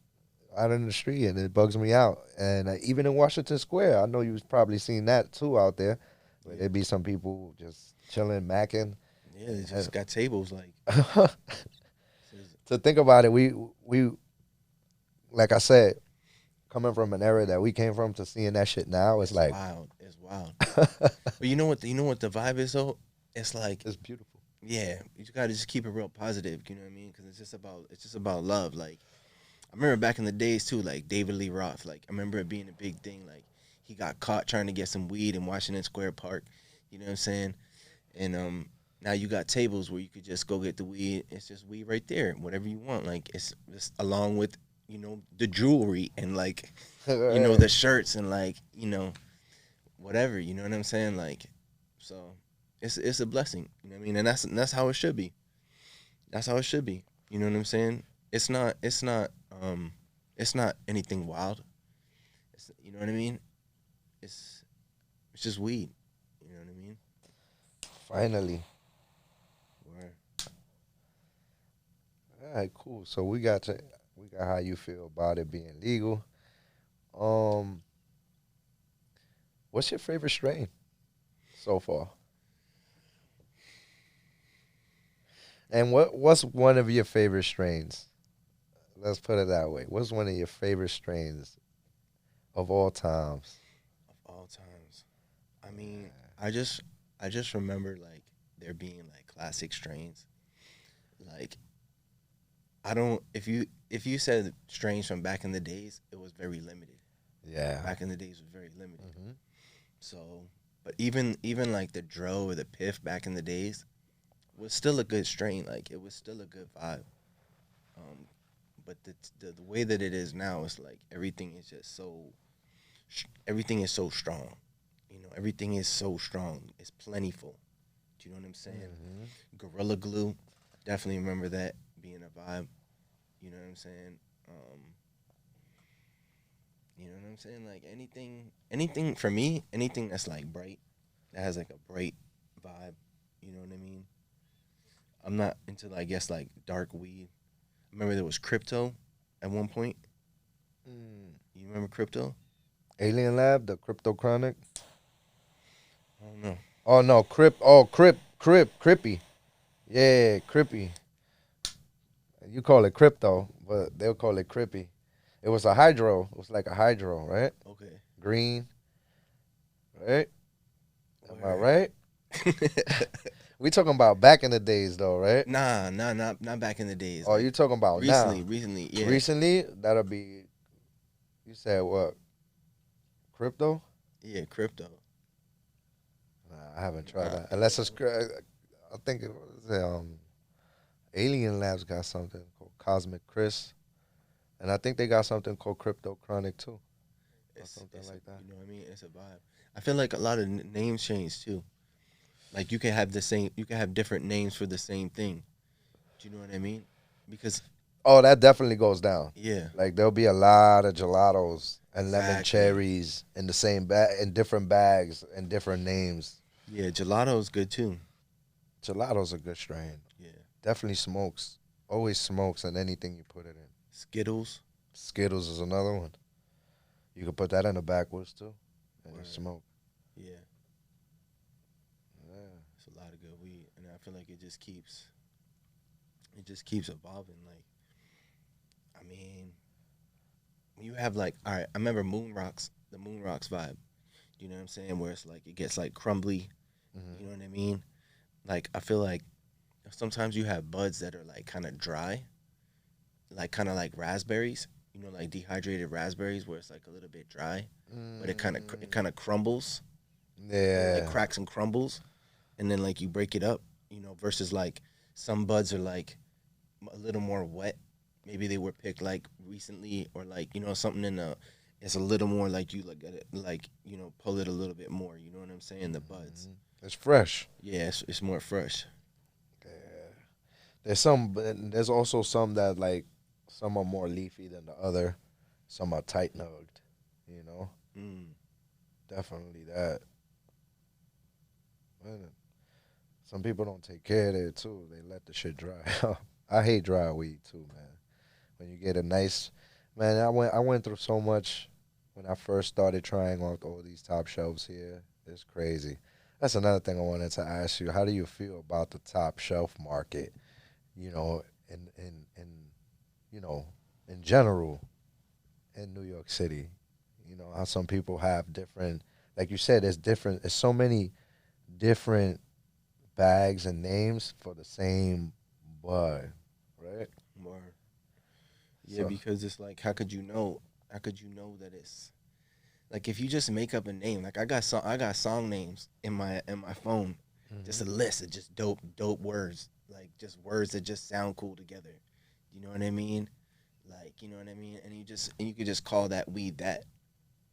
and it bugs me out. And even in Washington Square, I know you've probably seen that too out there, where there be some people just chilling, macking. Yeah, they just got tables like. To think about it, we like I said, coming from an era that we came from to seeing that shit now, it's like wild. It's wild. But you know what the vibe is though? It's like it's beautiful. Yeah, you gotta just keep it real positive. You know what I mean? Because it's just about love. Like I remember back in the days too, like David Lee Roth. Like I remember it being a big thing. Like he got caught trying to get some weed in Washington Square Park. You know what I'm saying? And now you got tables where you could just go get the weed. It's just weed right there, whatever you want. Like it's just along with the jewelry and like the shirts and like whatever. You know what I'm saying? Like so. It's a blessing, you know what I mean, and that's how it should be. That's how it should be. You know what I'm saying? It's not anything wild. You know what I mean? It's just weed. You know what I mean? Finally. Word. All right, cool. So we got how you feel about it being legal. What's your favorite strain so far? And what's one of your favorite strains? Let's put it that way. What's one of your favorite strains of all times? Of all times. I mean, I just remember like there being like classic strains. Like if you said strains from back in the days, it was very limited. Yeah. Back in the days was very limited. Mm-hmm. So, but even like the Dro or the Piff back in the days was still a good strain. Like it was still a good vibe. But the way that it is now, it's like everything is so strong. Everything is so strong. It's plentiful. Do you know what I'm saying? Mm-hmm. Gorilla Glue, definitely remember that being a vibe. You know what I'm saying? You know what I'm saying? Like anything for me, anything that's like bright, that has like a bright vibe. You know what I mean? I'm not into, I guess, like dark weed. I remember there was Crypto at one point. You remember Crypto? Alien Lab, the Crypto Chronic. I don't know. Oh no, Crippy. Yeah, Crippy. You call it Crypto, but they'll call it Crippy. It was a hydro. It was like a hydro, right? Okay. Green. Right? Am I right? We talking about back in the days, though, right? Nah, not back in the days. Oh, you talking about recently? Now? Recently, yeah. Recently, that'll be. You said what? Crypto? Yeah, Crypto. Nah, I haven't tried that. Unless it's, I think it was Alien Labs got something called Cosmic Chris, and I think they got something called Crypto Chronic too, or something like that. You know what I mean? It's a vibe. I feel like a lot of names change too. Like you can have different names for the same thing. Do you know what I mean? Because that definitely goes down. Yeah. Like there'll be a lot of gelatos and lemon cherries in the same bag, in different bags and different names. Yeah, gelato's good too. Gelato's a good strain. Yeah. Definitely smokes. Always smokes in anything you put it in. Skittles. Skittles is another one. You can put that in the backwoods too. And you smoke. Yeah. It's a lot of good weed. And I feel like it just keeps evolving. Like, I mean, you have like, all right, I remember the Moon Rocks vibe. You know what I'm saying? Where it's like, it gets like crumbly. Mm-hmm. You know what I mean? Like, I feel like sometimes you have buds that are like kind of dry, like kind of like raspberries. You know, like dehydrated raspberries, where it's like a little bit dry, but it kind of crumbles. Yeah, it cracks and crumbles, and then like you break it up. Versus like some buds are like a little more wet. Maybe they were picked like recently, or like something it's a little more like you look at it, like pull it a little bit more. You know what I'm saying? The buds. It's fresh. Yeah, it's more fresh. Yeah, there's also some that like some are more leafy than the other. Some are tight nugged. You know, Mm. definitely that. Man, some people don't take care of it too. They let the shit dry out. I hate dry weed too, man. When you get a nice, man, I went through so much when I first started trying on all these top shelves here. It's crazy. That's another thing I wanted to ask you. How do you feel about the top shelf market? You know, in you know, in general in New York City. You know, how some people have different, like you said, there's different, there's so many different bags and names for the same bud, right? Or yeah, So, because it's like, how could you know? How could you know that it's like if you just make up a name? Like I got song names in my phone, just a list of just dope words, like just words that just sound cool together. You know what I mean? Like, you know what I mean? And you could just call that weed that.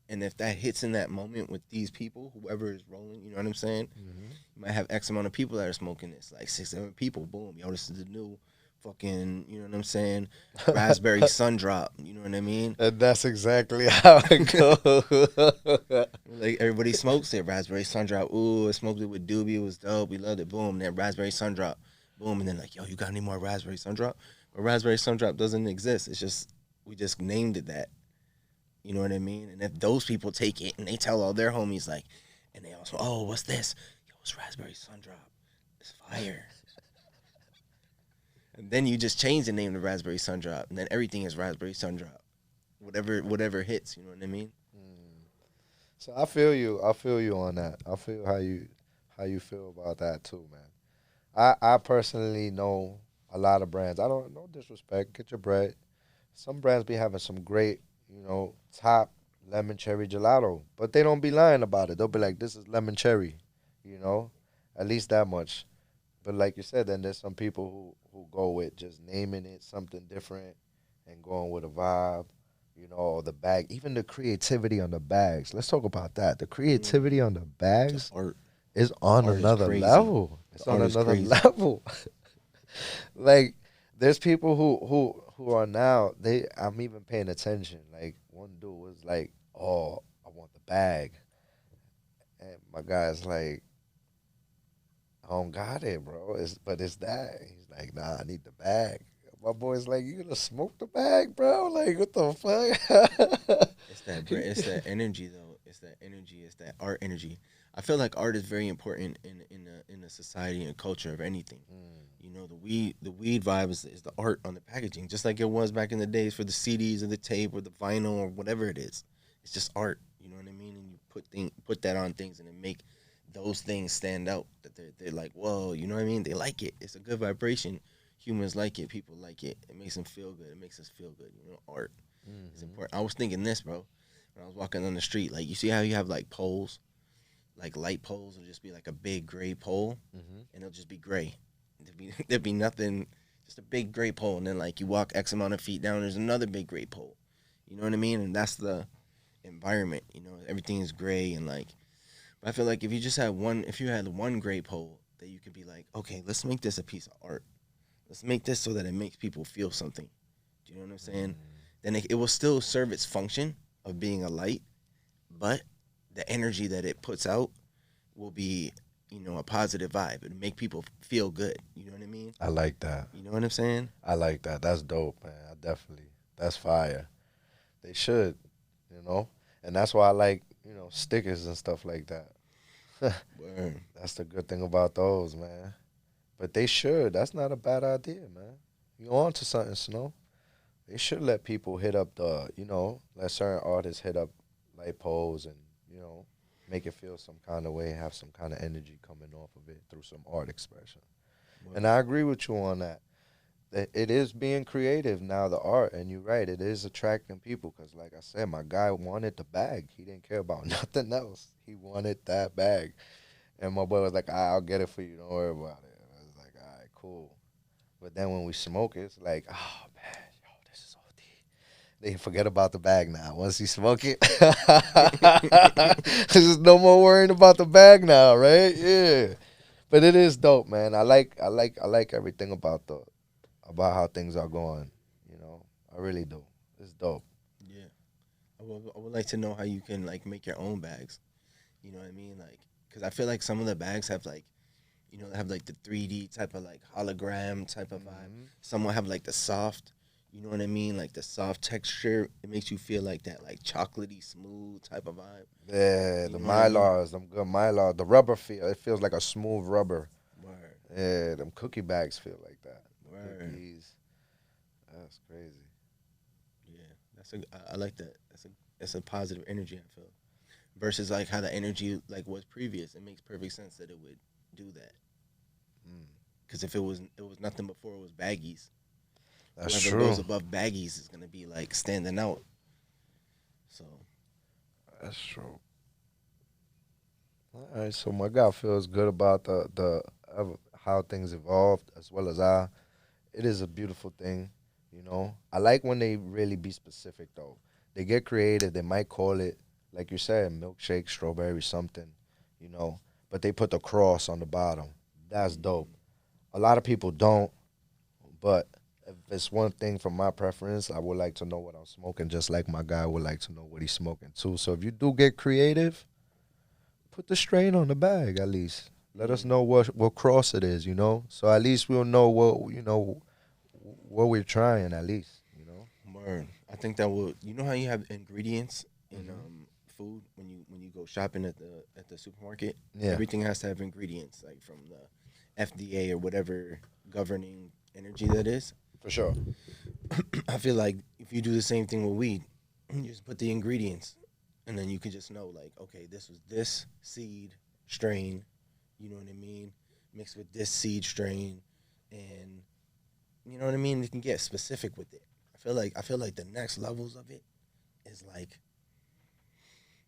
And if that hits in that moment with these people, whoever is rolling, you know what I'm saying? You might have X amount of people that are smoking this, like 6, 7 people. Boom, yo, this is the new fucking, you know what I'm saying? Raspberry sun drop, you know what I mean? and that's exactly how it goes. Like everybody smokes it, raspberry sun drop. Ooh, I smoked it with Doobie, it was dope. We loved it. Boom, then raspberry sun drop. Boom, and then like, yo, you got any more raspberry sun drop? But raspberry sun drop doesn't exist. It's just we just named it that. You know what I mean? And if those people take it and they tell all their homies, like, and they also, oh, what's this? Yo, it's raspberry sun drop. It's fire. And then you just change the name to raspberry sun drop, and then everything is raspberry sun drop. Whatever hits, you know what I mean? So I feel you. I feel you on that. I feel how you feel about that too, man. I personally know a lot of brands. I don't no disrespect. Get your bread. Some brands be having some great, top lemon cherry gelato, but they don't be lying about it. They'll be like, "This is lemon cherry," at least that much. But like you said, then there's some people who go with just naming it something different and going with a vibe, or the bag, even the creativity on the bags. Let's talk about that. The creativity on the bags Art. is on Art is another crazy. level. It's The on art is another crazy. level. Like there's people who are now I'm even paying attention. Like one dude was like, "Oh, I want the bag," and my guy's like, "I don't got it, bro. But it's that." He's like, "Nah, I need the bag." My boy's like, "You gonna smoke the bag, bro? Like what the fuck?" It's that it's that energy though. It's that energy. It's that art energy. I feel like art is very important in a society and culture of anything. The weed vibe is the art on the packaging, just like it was back in the days for the CDs or the tape or the vinyl or whatever it is. It's just art. You know what I mean? And you put that on things and then make those things stand out. That they're like, whoa, you know what I mean? They like it. It's a good vibration. Humans like it. People like it. It makes them feel good. It makes us feel good. Art is important. I was thinking this, bro, when I was walking on the street. Like, you see how you have like poles, like light poles will just be like a big gray pole, and it'll just be gray. There'd be nothing, just a big gray pole, and then like you walk X amount of feet down, there's another big gray pole. You know what I mean? And that's the environment. Everything is gray and like. But I feel like if you had one gray pole, that you could be like, okay, let's make this a piece of art. Let's make this so that it makes people feel something. Do you know what I'm saying? Then it will still serve its function of being a light, but the energy that it puts out will be, a positive vibe. It'll make people feel good. You know what I mean? I like that. You know what I'm saying? I like that. That's dope, man. That's fire. They should, and that's why I like, stickers and stuff like that. Word. That's the good thing about those, man. But they should. That's not a bad idea, man. You on to something, Snow. They should let people hit up let certain artists hit up light poles and, make it feel some kind of way, have some kind of energy coming off of it through some art expression. Word. And I agree with you on that. It is being creative now, the art, and you're right, it is attracting people because, like I said, my guy wanted the bag. He didn't care about nothing else. He wanted that bag. And my boy was like, I'll get it for you. Don't worry about it. I was like, all right, cool. But then when we smoke it, it's like, oh, man, yo, this is OD. They forget about the bag now. Once you smoke it, there's just no more worrying about the bag now, right? Yeah. But it is dope, man. I like everything about how things are going. I really do. It's dope. Yeah. I would like to know how you can like make your own bags. You know what I mean? Like, because I feel like some of the bags have like, you know, they have like the 3D type of like hologram type of vibe. Some will have like the soft, you know what I mean? Like the soft texture. It makes you feel like that like chocolatey smooth type of vibe. Yeah, You the know what I mean? Mylars, them good Mylar. The rubber feel, it feels like a smooth rubber. Word. Yeah, them cookie bags feel like that. Word. Cookies. That's crazy. Yeah, I like that. That's a positive energy I feel. Versus like how the energy like was previous. It makes perfect sense that it would do that. Because if it was nothing before, it was baggies. That's Whoever true. goes above baggies is gonna be like standing out. So That's true. All right, so my guy feels good about the how things evolved as well as I. It is a beautiful thing, you know. I like when they really be specific though. They get creative. They might call it, like you said, milkshake, strawberry, something, you know. But they put the cross on the bottom. That's dope. A lot of people don't, but if it's one thing from my preference, I would like to know what I'm smoking, just like my guy would like to know what he's smoking too. So if you do get creative, put the strain on the bag at least. Let us know what cross it is, you know. So at least we'll know what we're trying at least, you know. word. I think that will. You know how you have ingredients in food when you go shopping at the supermarket. Yeah. Everything has to have ingredients like from the FDA or whatever governing energy that is. For sure. I feel like if you do the same thing with weed, you just put the ingredients, and then you can just know like, okay, this was this seed strain, you know what I mean, mixed with this seed strain, and you know what I mean. You can get specific with it. I feel like the next levels of it is like,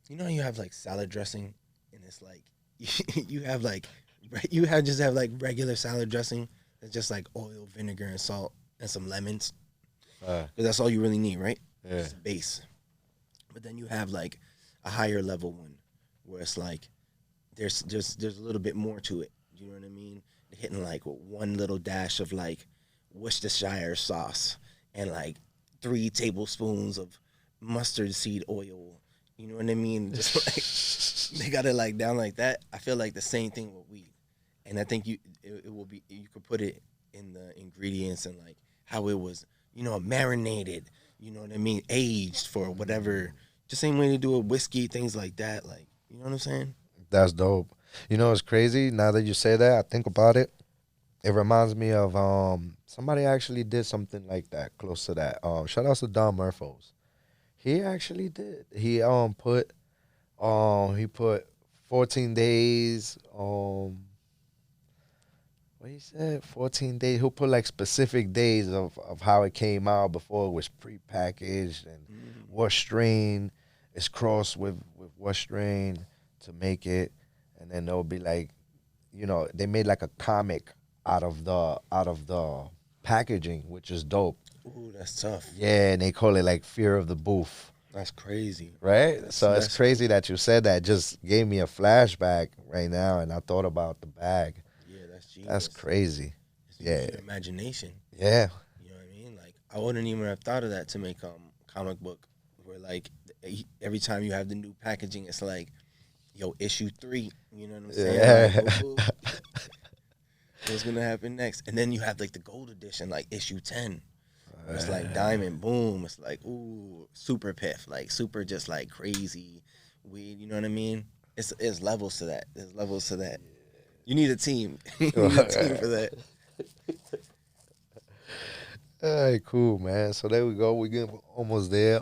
you know, you have like salad dressing, and it's like you have like just have like regular salad dressing. It's just like oil, vinegar, and salt, and some lemons. Because that's all you really need, right? Yeah. Just a base. But then you have like a higher level one where it's like there's a little bit more to it. You know what I mean? Hitting like one little dash of like Worcestershire sauce and like 3 tablespoons of mustard seed oil. You know what I mean? Just like they got it like down like that. I feel like the same thing with weed, and I think it will be, you could put it in the ingredients and like how it was, you know, marinated. You know what I mean? Aged for whatever. The same way they do with whiskey, things like that. Like, you know what I'm saying? That's dope. You know, it's crazy. Now that you say that, I think about it. It reminds me of somebody actually did something like that, close to that. Shout out to Don Murphos. He actually did. He put 14 days. What he said, 14 days. He'll put like specific days of how it came out before it was prepackaged and what strain is crossed with what strain to make it, and then there'll be like, you know, they made like a comic out of the packaging, which is dope. Ooh, that's tough. Yeah, and they call it like Fear of the Boof. That's crazy. Right? So it's crazy that you said that. Just gave me a flashback right now, and I thought about the bag. Yeah, that's genius. That's crazy. Yeah. Your imagination. Yeah. You know what I mean? Like, I wouldn't even have thought of that to make comic book where like every time you have the new packaging, it's like, yo, issue 3. You know what I'm saying? Yeah. Like, ooh, what's gonna happen next? And then you have like the gold edition, like issue 10. It's like diamond, boom. It's like, ooh, super piff, like super just like crazy weed. You know what I mean? It's levels to that. There's levels to that. You need a team. You need a team for that. All right, cool, man. So there we go. We get almost there.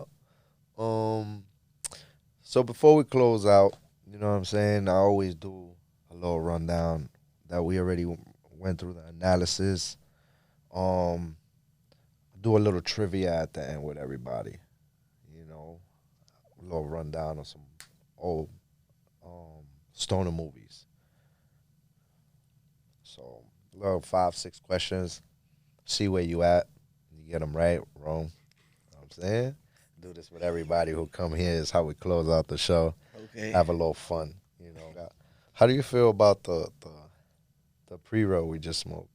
So before we close out, you know what I'm saying? I always do a little rundown that we already went through the analysis. Do a little trivia at the end with everybody. You know, a little rundown of some old stoner movies. So, a little 5-6 questions. See where you at. You get them right, wrong. You know what I'm saying? Do this with everybody who come here. Is how we close out the show. Okay. Have a little fun. You know. How do you feel about the pre-roll we just smoked?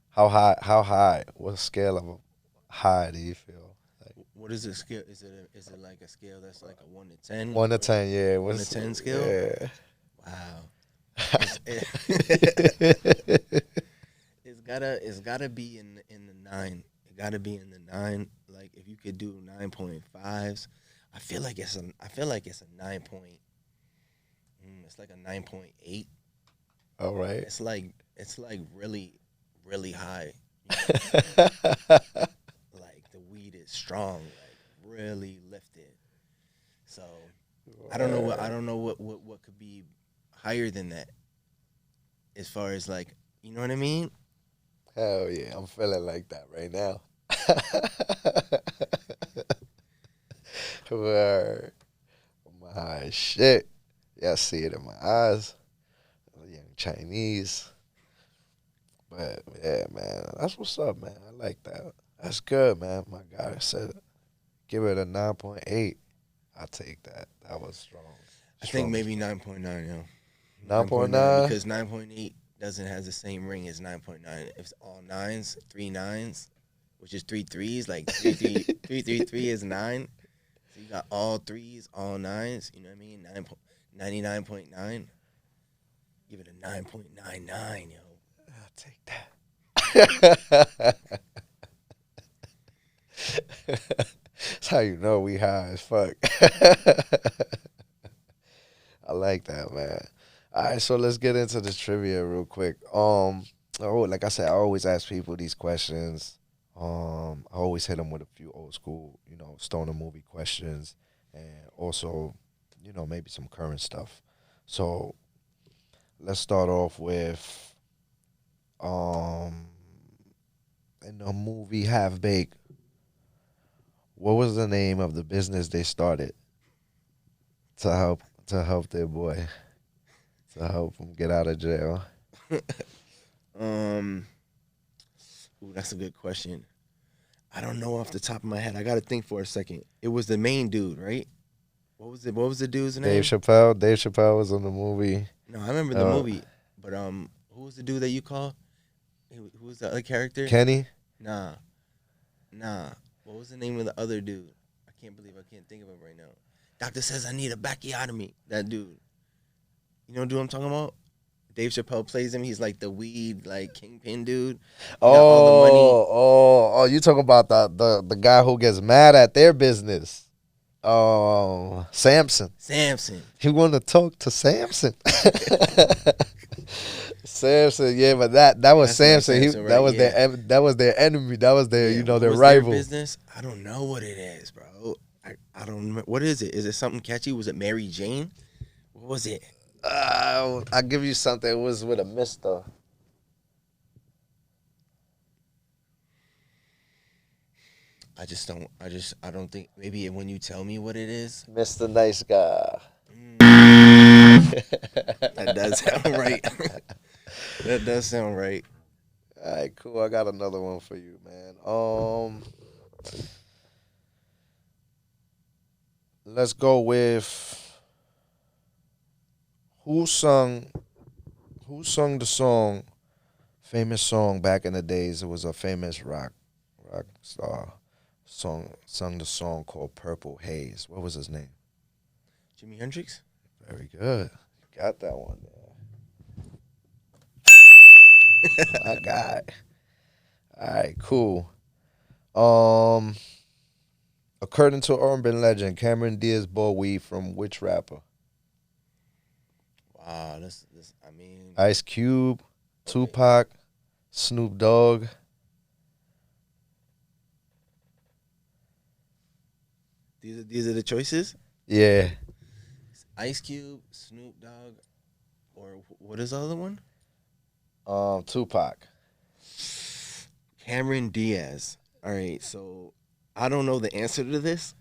How high? What scale of high do you feel? Like, What is the scale? Is it like a scale that's like a 1 to 10? 1 to 10, yeah. 1 to 10 scale? Yeah. Wow. It's gotta be in the 9. It gotta be in the 9. Like if you could do 9.5s, I feel like it's a 9 point. It's like a 9.8. All right. It's like really, really high. Like the weed is strong, like really lifted. So I don't know what could be higher than that. As far as like, you know what I mean? Hell yeah, I'm feeling like that right now. Word. My shit. Yeah, I see it in my eyes. Young Chinese. But yeah, man, that's what's up, man. I like that. That's good, man. My guy said, give it a 9.8. I'll take that. That was strong. I think maybe 9.9, yo. 9.9? Because 9.8 doesn't have the same ring as 9.9. If it's all 9s, 3 9s, which is 3 3s, like 3 3 is 9. So you got all 3s, all 9s, you know what I mean? 99.9. Give it a 9.99, yo. I'll take that. That's how you know we high as fuck. I like that, man. All right, so let's get into the trivia real quick. Like I said, I always ask people these questions. I always hit them with a few old school, stoner movie questions, and also, maybe some current stuff. So let's start off with, in the movie Half Baked, what was the name of the business they started to help their boy, to help him get out of jail? Ooh, that's a good question. I don't know off the top of my head. I got to think for a second. It was the main dude, right? What was the dude's name? Dave Chappelle. Dave Chappelle was in the movie. No, I remember the movie, but who was the dude that you call? Who was the other character? Kenny? Nah. What was the name of the other dude? I can't think of him right now. Doctor says I need a backiotomy. That dude. You know what dude I'm talking about? Dave Chappelle plays him. He's like the weed, like kingpin dude. Oh, you talking about the guy who gets mad at their business. Samson. He want to talk to Samson. Samson, yeah, but that was Samson. Samson, right? That was that was their enemy. That was their their rival. Their business? I don't know what it is, bro. I don't remember. What is it? Is it something catchy? Was it Mary Jane? What was it? I'll give you something. It was with a mister. I don't think, maybe when you tell me what it is. Mr. Nice Guy. That does sound right. That does sound right. All right, cool. I got another one for you, man. Let's go with who sung the song, famous song back in the days. It was a famous rock star sung the song called Purple Haze. What was his name? Jimi Hendrix? Very good. Got that one there. My guy. All right, cool. According to urban legend, Cameron Diaz bought weed from which rapper? Wow, this I mean, Ice Cube, Tupac, Snoop Dogg. These are the choices? Yeah. Ice Cube, Snoop Dogg, or what is the other one? Tupac. Cameron Diaz. All right, so I don't know the answer to this,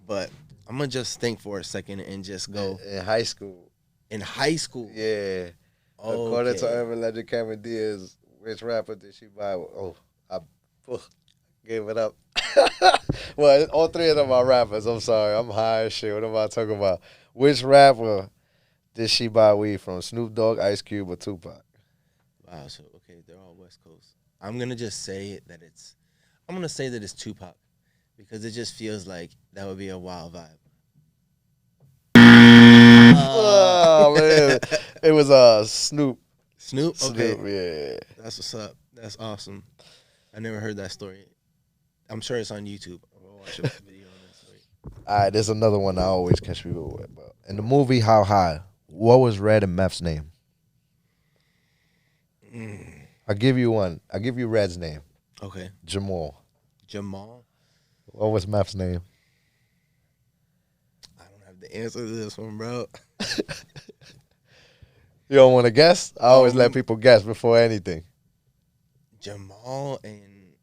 but I'm gonna just think for a second and just go. In high school. In high school? Yeah. Okay. According to urban legend, Cameron Diaz, which rapper did she buy? Oh, I gave it up. Well, all three of them are rappers. I'm sorry. I'm high as shit. What am I talking about? Which rapper did she buy weed from? Snoop Dogg, Ice Cube, or Tupac? Wow, so, okay, they're all West Coast. I'm going to just say that I'm going to say that it's Tupac. because it just feels like that would be a wild vibe. Oh man, it was Snoop. Snoop? Okay. Snoop, yeah. That's what's up. That's awesome. I never heard that story. I'm sure it's on YouTube. I'll watch a video on that story. All right, there's another one I always catch people with. Bro. In the movie How High, what was Red and Meth's name? I'll give you one. I'll give you Red's name. Okay. Jamal. Jamal? What was Meth's name? I don't have the answer to this one, bro. You don't want to guess? I always let people guess before anything. Jamal and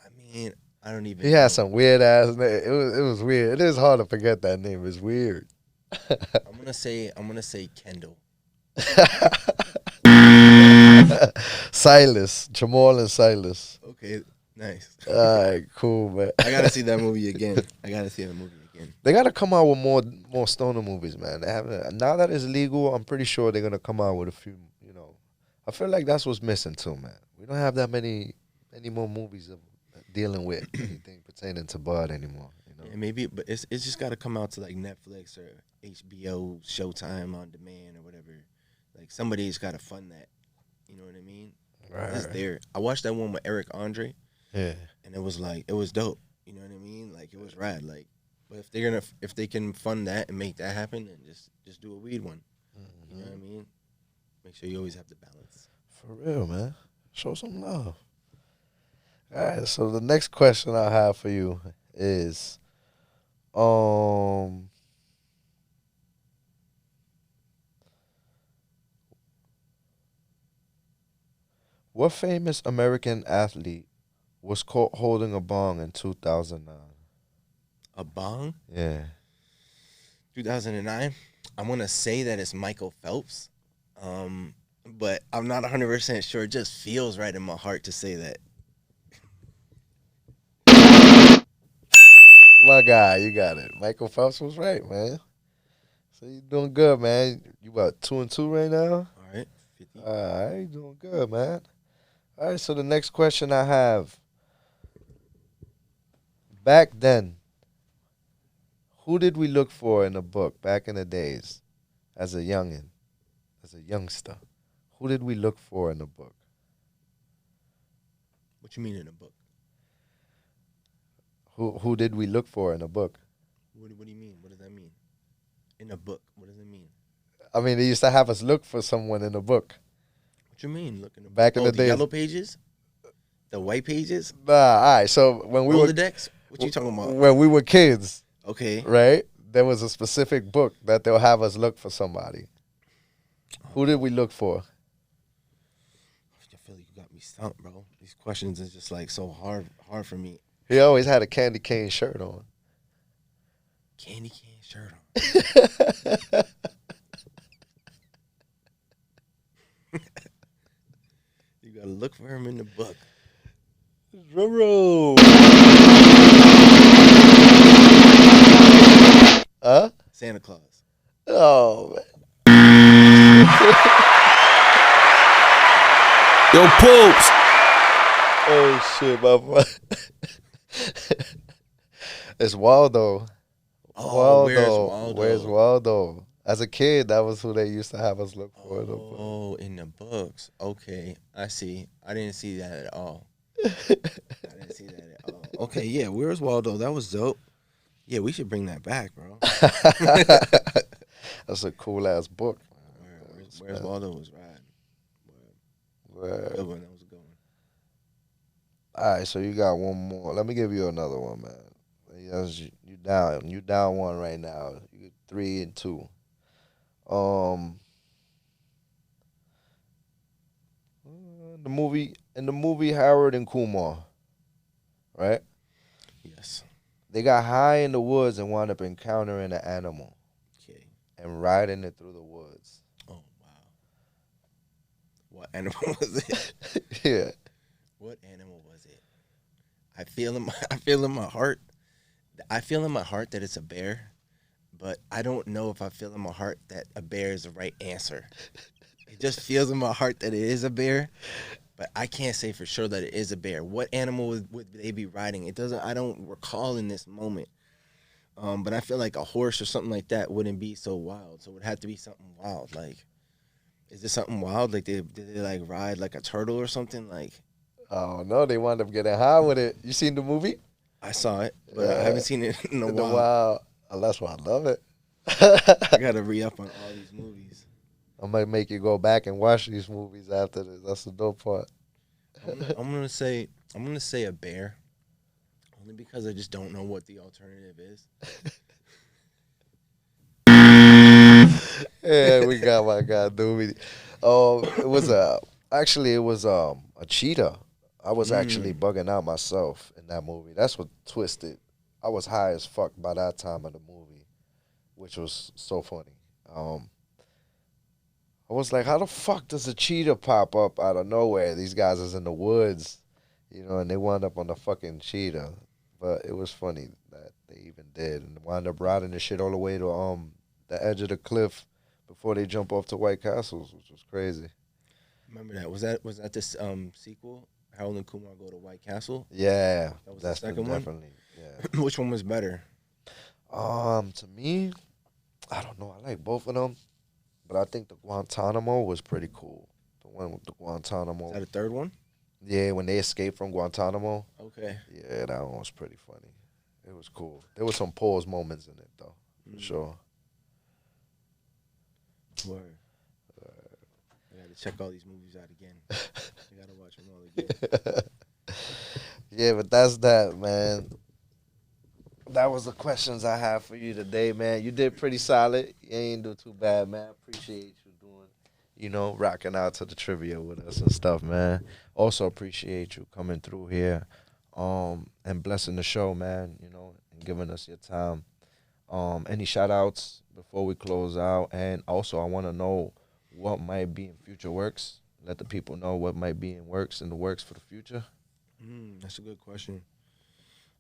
I mean, I don't even He know. had some weird ass name. It was weird. It is hard to forget that name. It's weird. I'm gonna say Kendall. Silas. Jamal and Silas. Okay, nice. All right, cool, man. I gotta see that movie again. They gotta come out with more stoner movies, man. They haven't. Now that it's legal, I'm pretty sure they're gonna come out with a few. You know, I feel like that's what's missing too, man. We don't have that many more movies of dealing with anything pertaining to bud anymore. You know, Yeah, maybe, but it's just gotta come out to like Netflix or HBO, Showtime on demand or whatever. Like somebody's gotta fund that. You know what I mean? It's there. I watched that one with Eric Andre. Yeah. And it was dope. You know what I mean? Like it was rad. Like, but if they can fund that and make that happen, then just do a weed one. You know what I mean? Make sure you always have the balance. For real, man. Show some love. All right. So the next question I have for you is, what famous American athlete was caught holding a bong in 2009? A bong? Yeah. 2009. I'm gonna say that it's Michael Phelps, but I'm not 100% sure. It just feels right in my heart to say that. My guy, you got it. Michael Phelps was right, man. So you doing good, man. You about 2-2 right now? All right, 50. All right, you doing good, man. All right, so the next question I have. Back then, who did we look for in a book back in the days as a youngin', as a youngster? Who did we look for in a book? What you mean in a book? Who did we look for in a book? What do you mean? What does that mean? In a book, what does it mean? I mean, they used to have us look for someone in a book. What you mean? Look in the Back in the days. yellow pages, the white pages, Nah, all right. So when we were Rolodex. What you talking about? when we were kids, Okay. right? There was a specific book that they'll have us look for somebody. Who did we look for? I feel like you got me stumped, bro. These questions is just like so hard for me. He always had a candy cane shirt on. Candy cane shirt on. You gotta look for him in the book. Roro. Huh? Santa Claus. Oh, man. Yo, Poops. Oh, shit, my boy. It's Waldo. Oh, where's Waldo? Where's Waldo? As a kid, that was who they used to have us look for. Oh, in the books. Okay, I see. I didn't see that at all. Okay, yeah, where's Waldo? That was dope. Yeah, we should bring that back, bro. That's a cool ass book. Where's Waldo was rad. Good one. That was a good one. All right, so you got one more. Let me give you another one, man. You down. You down one right now. You 3-2. In the movie Harold and Kumar, right? Yes. They got high in the woods and wound up encountering an animal. Okay. And riding it through the woods. Oh wow. What animal was it? Yeah. What animal was it? I feel in my heart. I feel in my heart that it's a bear, but I don't know if I feel in my heart that a bear is the right answer. It just feels in my heart that it is a bear, but I can't say for sure that it is a bear. What animal would they be riding? It doesn't. I don't recall in this moment. But I feel like a horse or something like that wouldn't be so wild. So it would have to be something wild. Like, is this something wild? Like, did they like ride like a turtle or something? Like, Oh no, they wound up getting high with it. You seen the movie? I saw it, but I haven't seen it in a In the while. wild. Oh, that's why I love it. I gotta re-up on all these movies. I might make you go back and watch these movies after this. That's the dope part. I'm gonna say a bear, only because I just don't know what the alternative is. Yeah, we got my guy Doobie. It was a cheetah. I was actually bugging out myself in that movie. That's what twisted. I was high as fuck by that time of the movie, which was so funny. I was like, how the fuck does a cheetah pop up out of nowhere? These guys is in the woods, and they wound up on the fucking cheetah. But it was funny that they even did, and wound up riding the shit all the way to the edge of the cliff before they jump off to White Castles, which was crazy. Remember that? Was that this sequel? Harold and Kumar Go to White Castle? Yeah, That was that's the second one? definitely. Yeah. Which one was better? To me, I don't know. I like both of them, but I think the Guantanamo was pretty cool. The one with the Guantanamo. Is that a third one? Yeah, when they escaped from Guantanamo. Okay. Yeah, that one was pretty funny. It was cool. There was some pause moments in it though, for sure. Word. I gotta check all these movies out again. I gotta watch them all again. Yeah, but that's that, man. That was the questions I have for you today, man. You did pretty solid. You ain't do too bad, man. Appreciate you doing, rocking out to the trivia with us and stuff, man. Also appreciate you coming through here, and blessing the show, man, and giving us your time. Any shout outs before we close out? And also I wanna know what might be in future works. Let the people know what might be in the works for the future. That's a good question.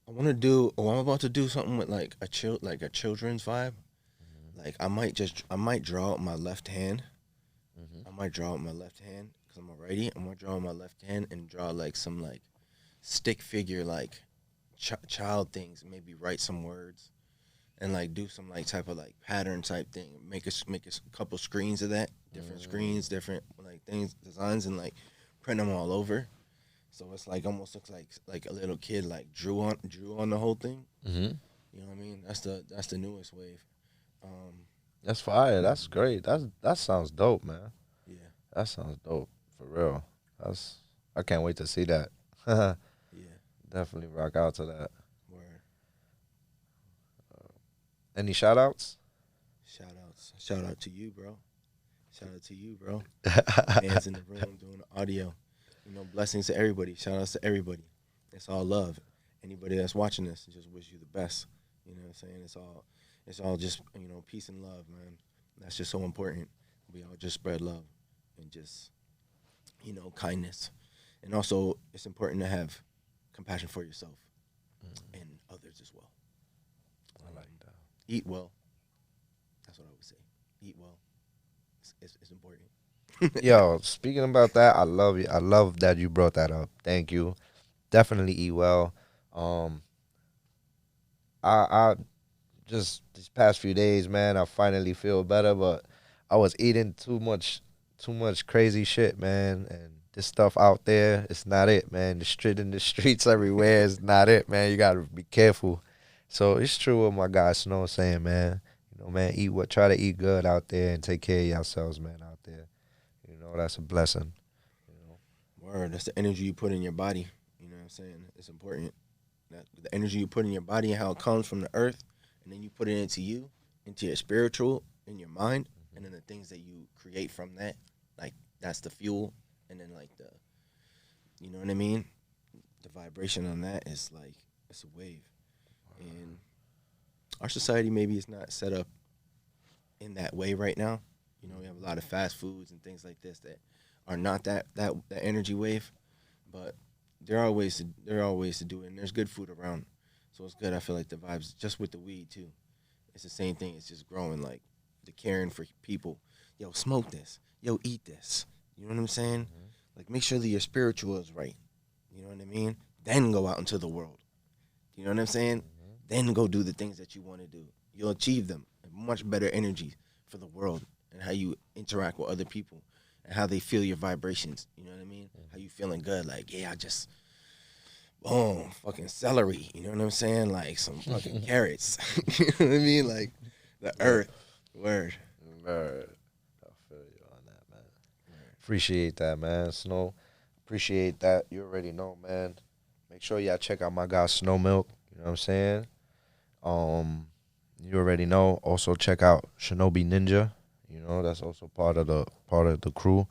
I'm about to do something with like a children's vibe. Like I might draw out my left hand. I might draw out my left hand because I'm a righty. I'm gonna draw out my left hand and draw like some like stick figure like child things. Maybe write some words and like do some like type of like pattern type thing. Make a couple screens of that, different screens, different like things, designs, and like print them all over. So it's like almost looks like a little kid like drew on the whole thing. You know what I mean? That's the newest wave. That's fire. That's great. That sounds dope, man. Yeah. That sounds dope for real. I can't wait to see that. Yeah. Definitely rock out to that. Word. Any shout outs? Shout out to you, bro. Shout out to you, bro. Hands in the room doing the audio. Blessings to everybody. Shout outs to everybody. It's all love. Anybody that's watching this, just wish you the best. You know what I'm saying? It's all just, peace and love, man. That's just so important. We all just spread love and just, kindness. And also, it's important to have compassion for yourself and others as well. I like that. Eat well. That's what I would say. Eat well. It's important. Yo, speaking about that, I love you. I love that you brought that up. Thank you. Definitely eat well. I just these past few days, man, I finally feel better, but I was eating too much crazy shit, man, and this stuff out there, it's not it, man. In the streets everywhere is not it, man. You gotta be careful. So it's true what my guy Snow is saying, man. Man, try to eat good out there and take care of yourselves, man, out there. That's a blessing. Word, that's the energy you put in your body. You know what I'm saying? It's important. That the energy you put in your body and how it comes from the earth, and then you put it into you, into your spiritual, in your mind, and then the things that you create from that, like that's the fuel, and then like you know what I mean? The vibration on that is like, it's a wave. And our society maybe is not set up in that way right now. We have a lot of fast foods and things like this that are not that energy wave, but there are ways to do it, and there's good food around, so it's good. I feel like the vibes just with the weed too, it's the same thing. It's just growing, like the caring for people. Yo, smoke this. Yo, eat this. You know what I'm saying? Like, make sure that your spiritual is right. You know what I mean? Then go out into the world. You know what I'm saying? Then go do the things that you want to do. You'll achieve them. Much better energy for the world and how you interact with other people and how they feel your vibrations. You know what I mean? How you feeling good. Like, yeah, I just, boom, fucking celery. You know what I'm saying? Like some fucking carrots. You know what I mean? Like the earth. Word. Word. I feel you on that, man. Appreciate that, man. Snow. Appreciate that. You already know, man. Make sure y'all check out my guy Snowmilk. You know what I'm saying? You already know. Also check out Shinobi Ninja. You know, that's also part of the crew.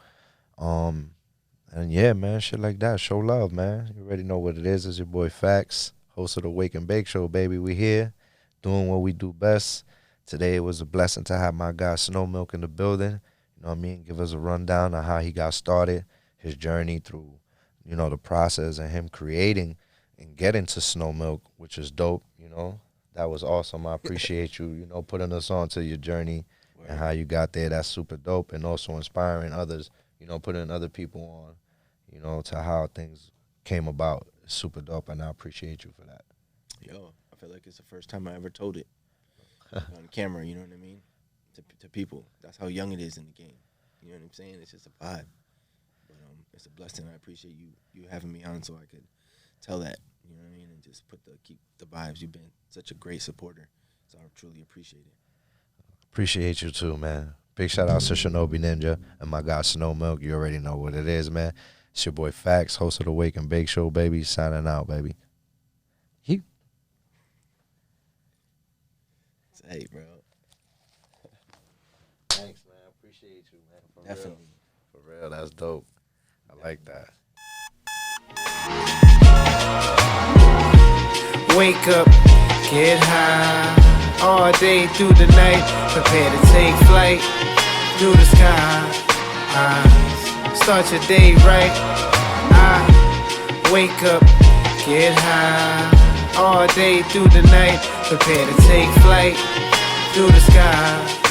And yeah, man, shit like that. Show love, man. You already know what it is. It's your boy Fax, host of the Wake and Bake Show, baby. We here doing what we do best. Today it was a blessing to have my guy Snowmilk in the building. You know what I mean? Give us a rundown on how he got started, his journey through, you know, the process and him creating and getting to Snowmilk, which is dope, you know. That was awesome. I appreciate you, you know, putting us on to your journey and how you got there. That's super dope. And also inspiring others, you know, putting other people on, you know, to how things came about. It's super dope, and I appreciate you for that. Yo, I feel like it's the first time I ever told it on camera, you know what I mean? To people. That's how young it is in the game. You know what I'm saying? It's just a vibe. But it's a blessing. I appreciate you having me on so I could tell that, you know what I mean, and just keep the vibes. You've been such a great supporter, so I truly appreciate it. Appreciate you too, man. Big shout out to Shinobi Ninja and my guy Snowmilk. You already know what it is, man. It's your boy Fax, host of the Wake and Bake Show, baby. Signing out, baby. Hey, bro. Thanks, man. Appreciate you, man. For Definitely. Real. For real, that's dope. I like that. Wake up, get high, all day through the night, prepare to take flight through the sky. Start your day right. Wake up, get high, all day through the night, prepare to take flight through the sky.